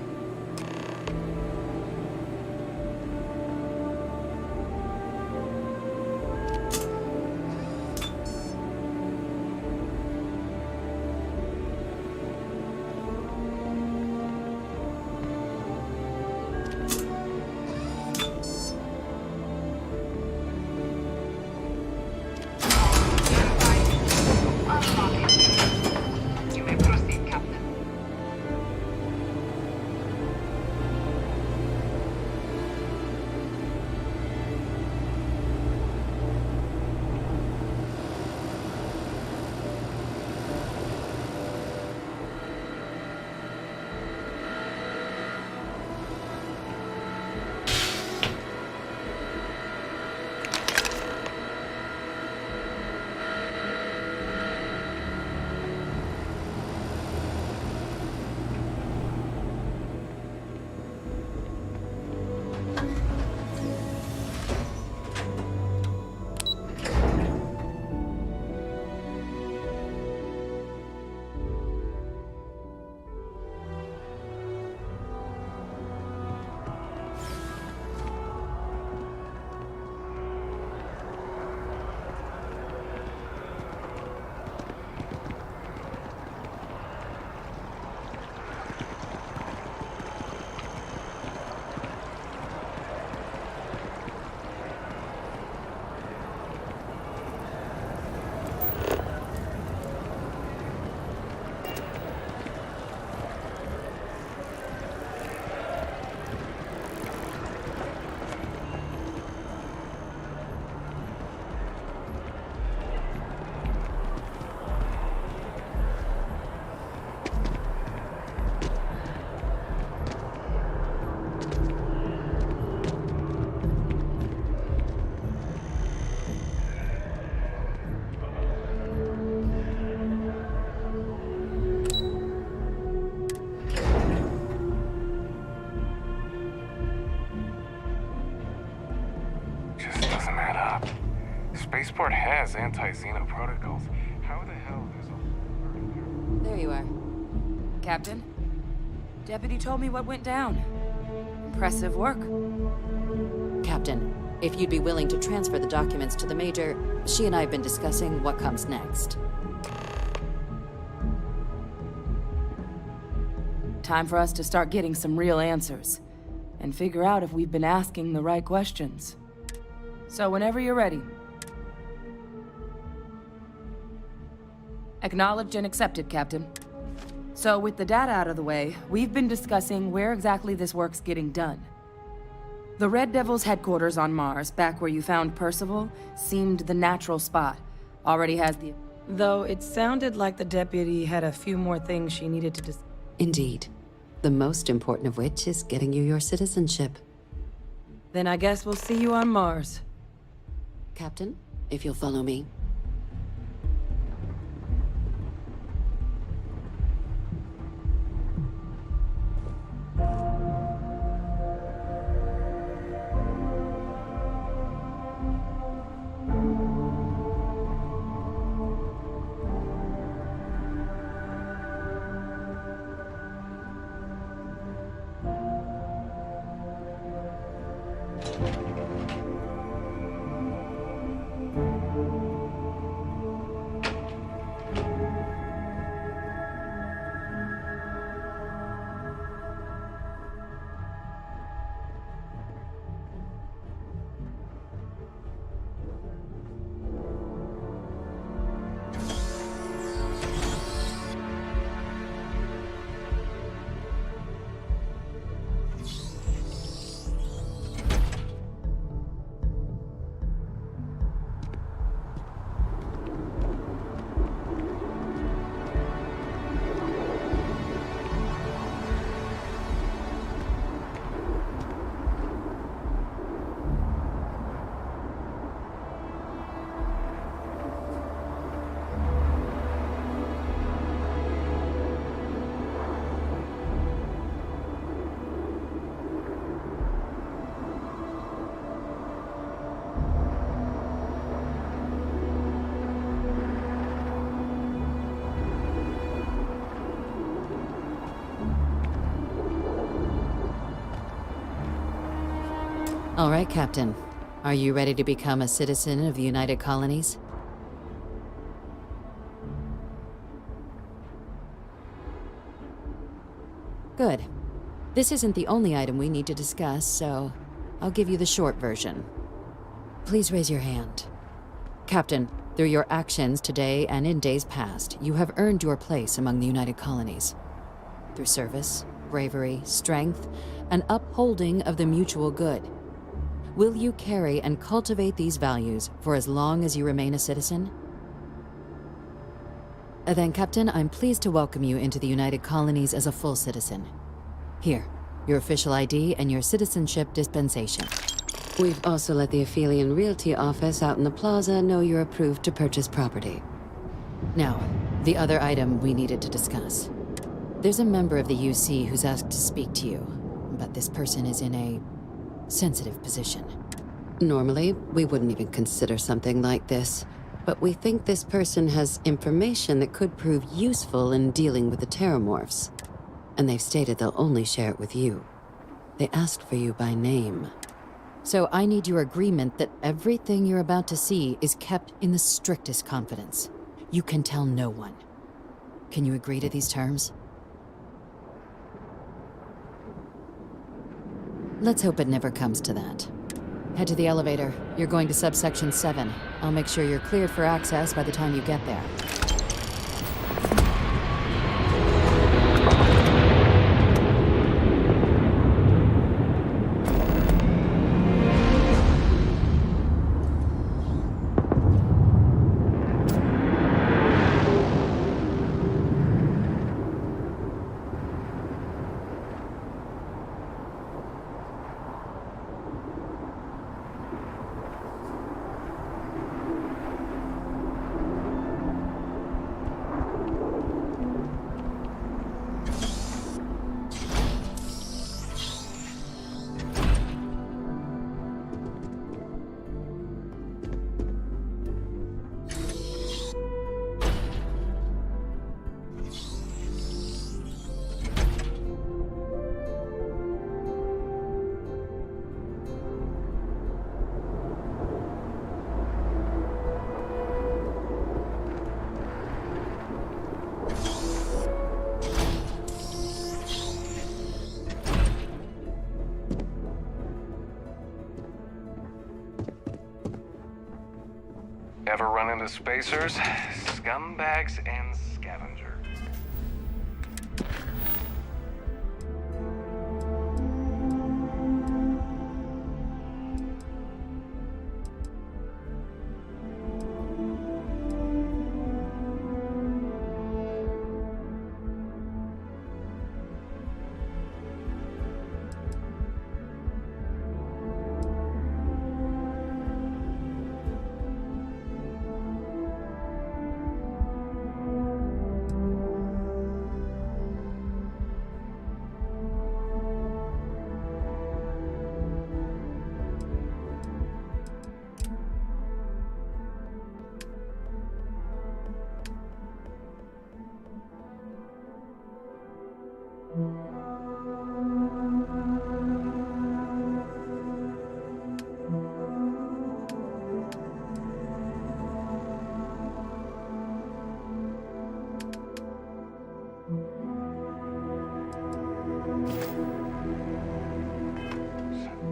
spaceport has anti-Xeno protocols. How the hell is a... There you are. Captain, Deputy told me what went down. Impressive work. Captain, if you'd be willing to transfer the documents to the Major, she and I have been discussing what comes next. Time for us to start getting some real answers. And figure out if we've been asking the right questions. So whenever you're ready. Acknowledged and accepted, Captain. So with the data out of the way, we've been discussing where exactly this work's getting done. The Red Devil's headquarters on Mars, back where you found Percival, seemed the natural spot. Already has the... Though it sounded like the deputy had a few more things she needed to Indeed. The most important of which is getting you your citizenship. Then I guess we'll see you on Mars. Captain, if you'll follow me. All right, Captain. Are you ready to become a citizen of the United Colonies? Good. This isn't the only item we need to discuss, so I'll give you the short version. Please raise your hand. Captain, through your actions today and in days past, you have earned your place among the United Colonies. Through service, bravery, strength, and upholding of the mutual good. Will you carry and cultivate these values for as long as you remain a citizen? Then, Captain, I'm pleased to welcome you into the United Colonies as a full citizen. Here, your official ID and your citizenship dispensation. We've also let the Aphelion Realty office out in the plaza know you're approved to purchase property. Now, the other item we needed to discuss. There's a member of the UC who's asked to speak to you, but this person is in a sensitive position. Normally, we wouldn't even consider something like this, but we think this person has information that could prove useful in dealing with the Terramorphs. And they've stated they'll only share it with you. They asked for you by name. So I need your agreement that everything you're about to see is kept in the strictest confidence. You can tell no one. Can you agree to these terms? Let's hope it never comes to that. Head to the elevator. You're going to subsection 7. I'll make sure you're cleared for access by the time you get there. ever run into spacers, scumbags and scavengers.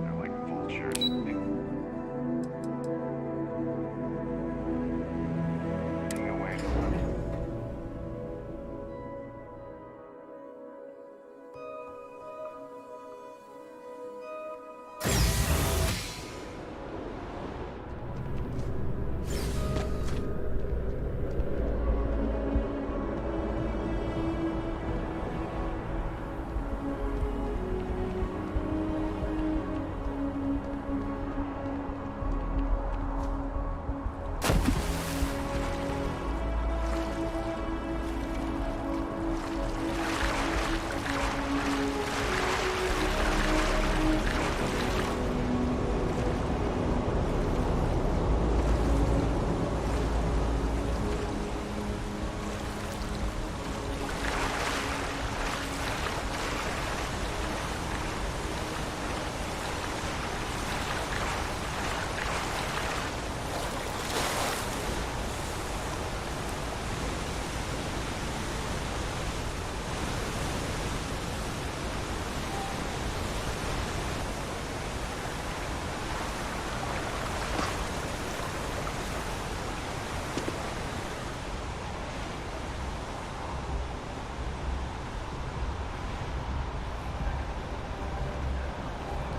They're like vultures. Getting away from them.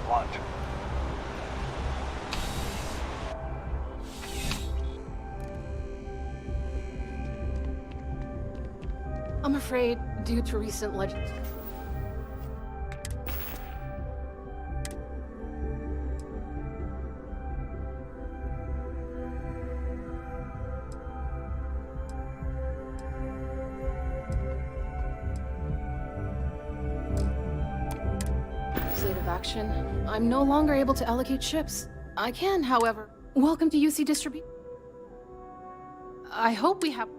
What? I'm afraid, due to recent legislative action, I'm no longer able to allocate ships. I can, however. Welcome to UC Distribution. I hope we have...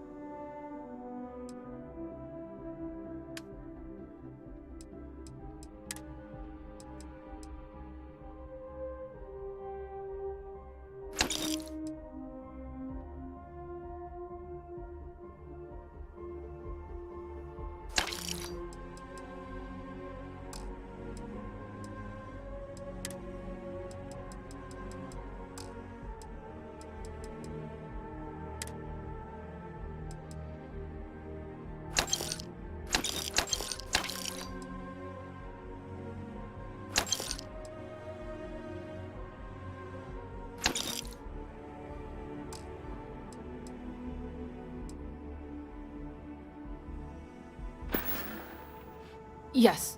Yes.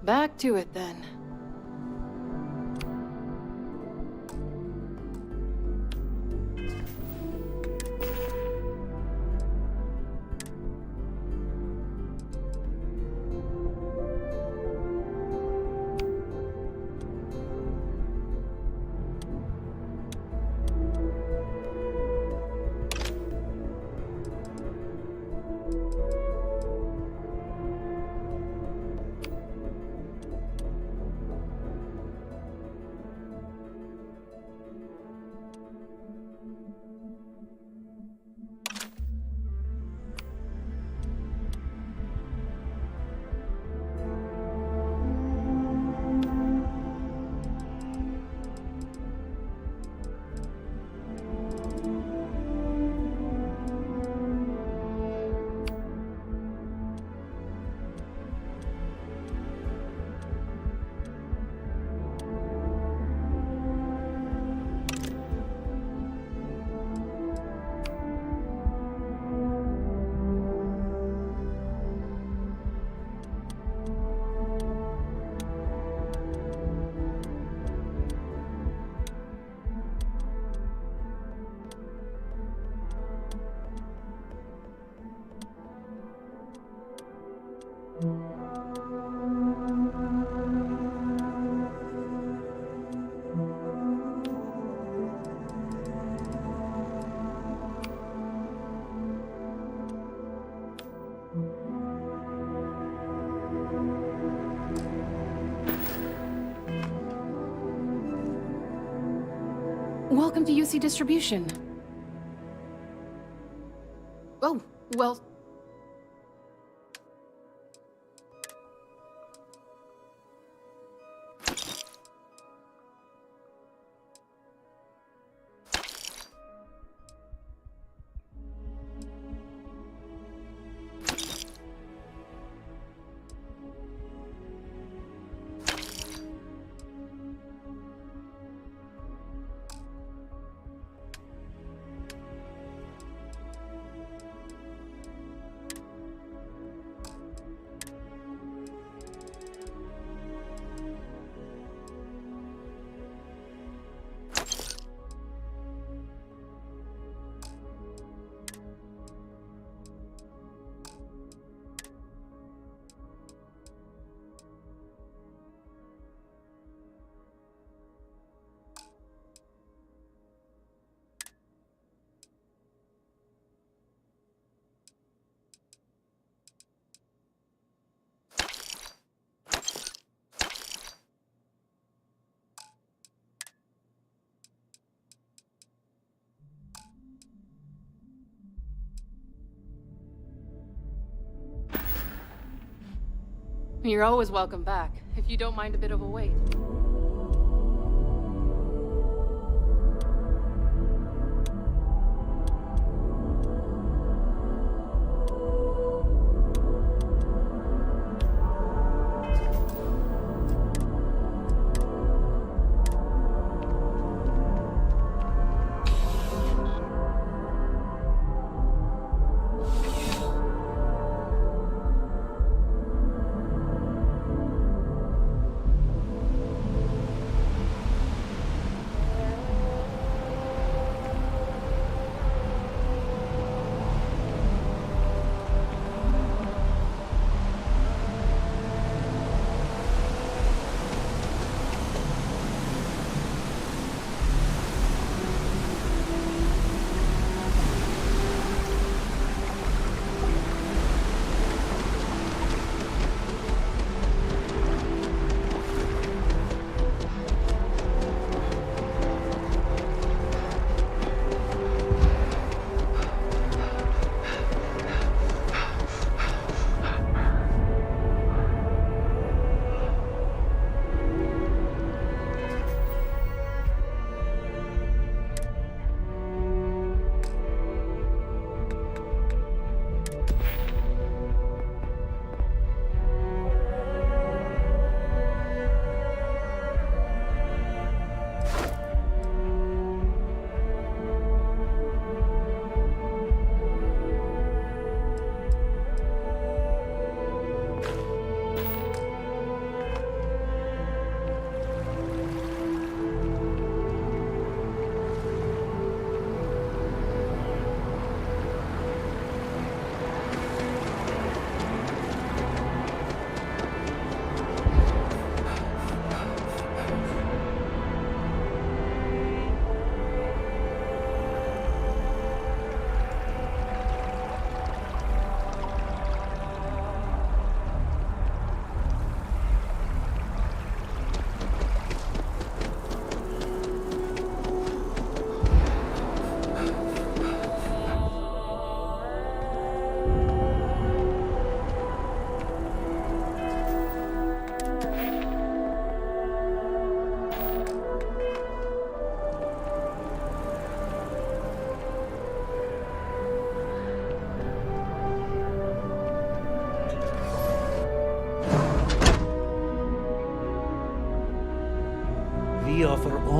Back to it then. Welcome to UC Distribution. Oh, well... You're always welcome back, if you don't mind a bit of a wait.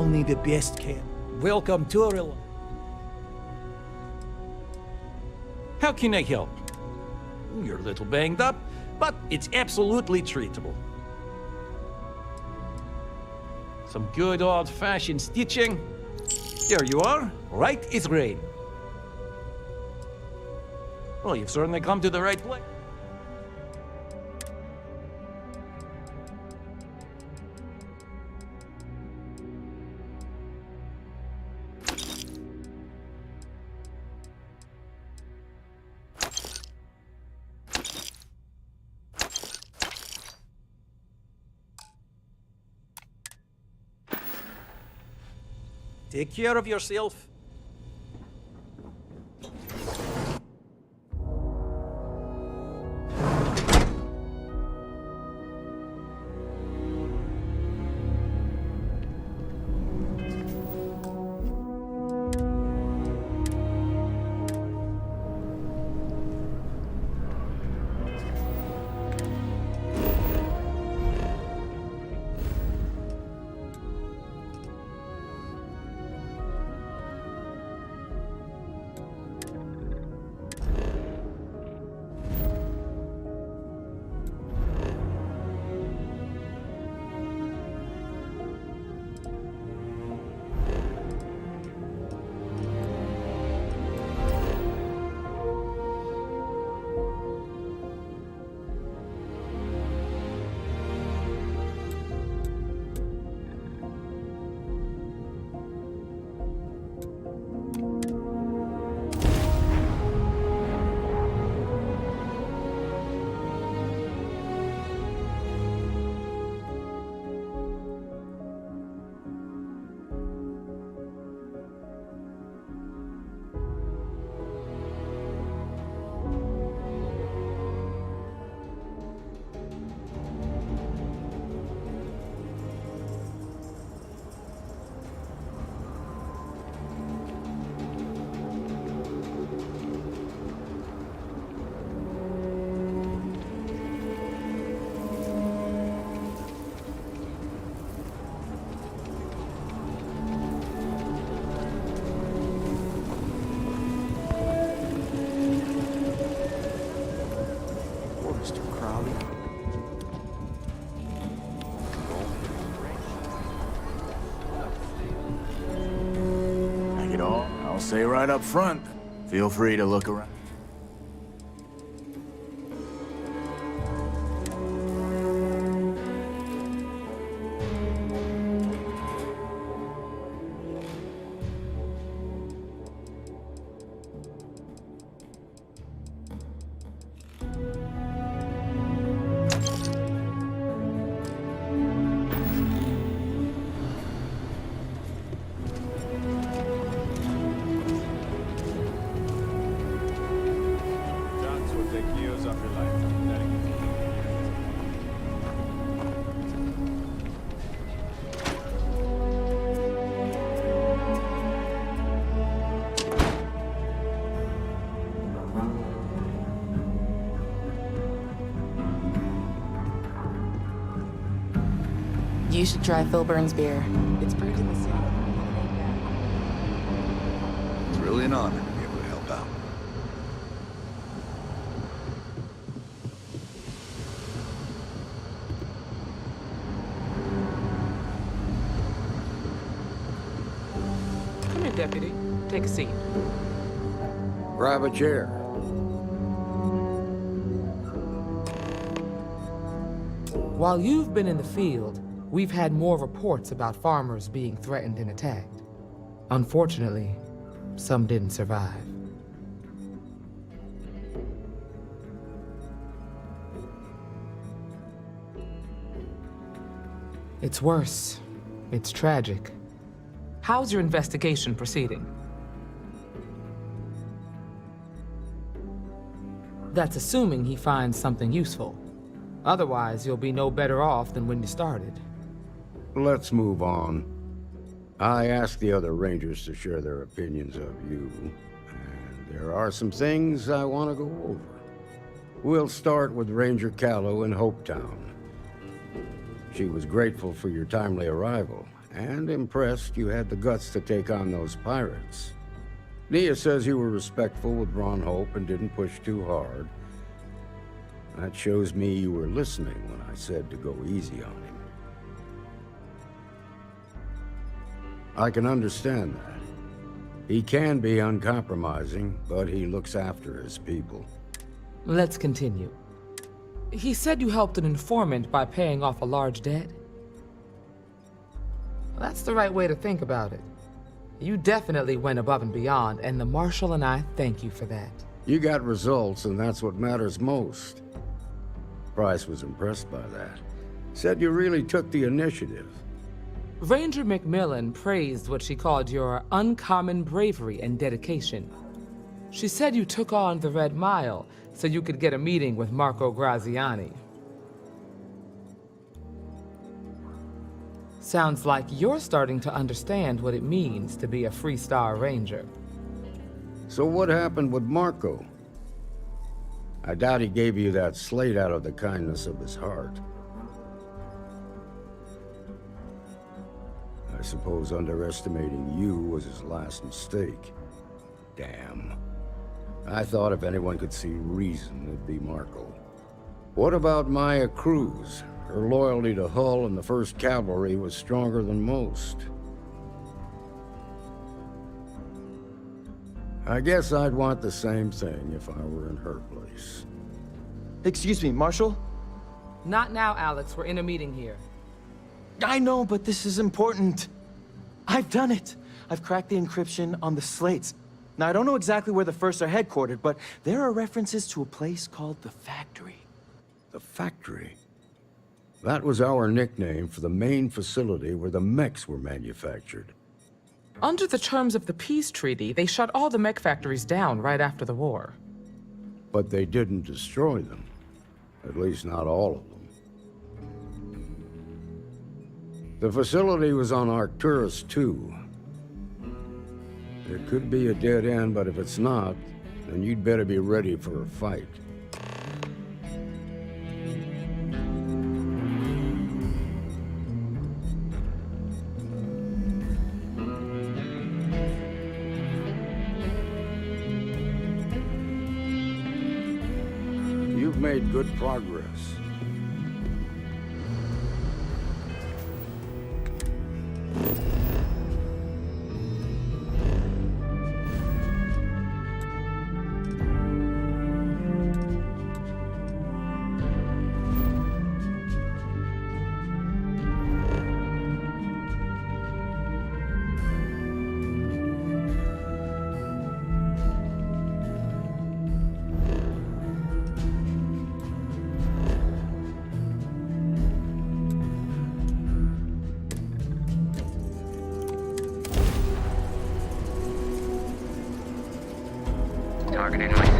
Only the best can. Welcome to our... How can I help? You're a little banged up, but it's absolutely treatable. Some good old-fashioned stitching. There you are, right as rain. Well, you've certainly come to the right place. Take care of yourself. Say right up front, feel free to look around. You should try Phil Burns' beer. It's brewed in the city. It's really an honor to be able to help out. Come in, Deputy. Take a seat. Grab a chair. While you've been in the field, we've had more reports about farmers being threatened and attacked. Unfortunately, some didn't survive. It's worse. It's tragic. How's your investigation proceeding? That's assuming he finds something useful. Otherwise, you'll be no better off than when you started. Let's move on. I asked the other Rangers to share their opinions of you, and there are some things I want to go over. We'll start with Ranger Callow in Hopetown. She was grateful for your timely arrival, and impressed you had the guts to take on those pirates. Nia says you were respectful with Ron Hope and didn't push too hard. That shows me you were listening when I said to go easy on him. I can understand that. He can be uncompromising, but he looks after his people. Let's continue. He said you helped an informant by paying off a large debt? That's the right way to think about it. You definitely went above and beyond, and the Marshal and I thank you for that. You got results, and that's what matters most. Price was impressed by that. Said you really took the initiative. Ranger McMillan praised what she called your uncommon bravery and dedication. She said you took on the Red Mile so you could get a meeting with Marco Graziani. Sounds like you're starting to understand what it means to be a Freestar Ranger. So what happened with Marco? I doubt he gave you that slate out of the kindness of his heart. I suppose underestimating you was his last mistake. Damn. I thought if anyone could see reason, it'd be Marco. What about Maya Cruz? Her loyalty to Hull and the 1st Cavalry was stronger than most. I guess I'd want the same thing if I were in her place. Excuse me, Marshal? Not now, Alex. We're in a meeting here. I know, but this is important. I've done it. I've cracked the encryption on the slates. Now, I don't know exactly where the First are headquartered, but there are references to a place called the Factory. The Factory? That was our nickname for the main facility where the mechs were manufactured. Under the terms of the peace treaty, they shut all the mech factories down right after the war. But they didn't destroy them. At least not all of them. The facility was on Arcturus 2. It could be a dead end, but if it's not, then you'd better be ready for a fight. You've made good progress. Targeted high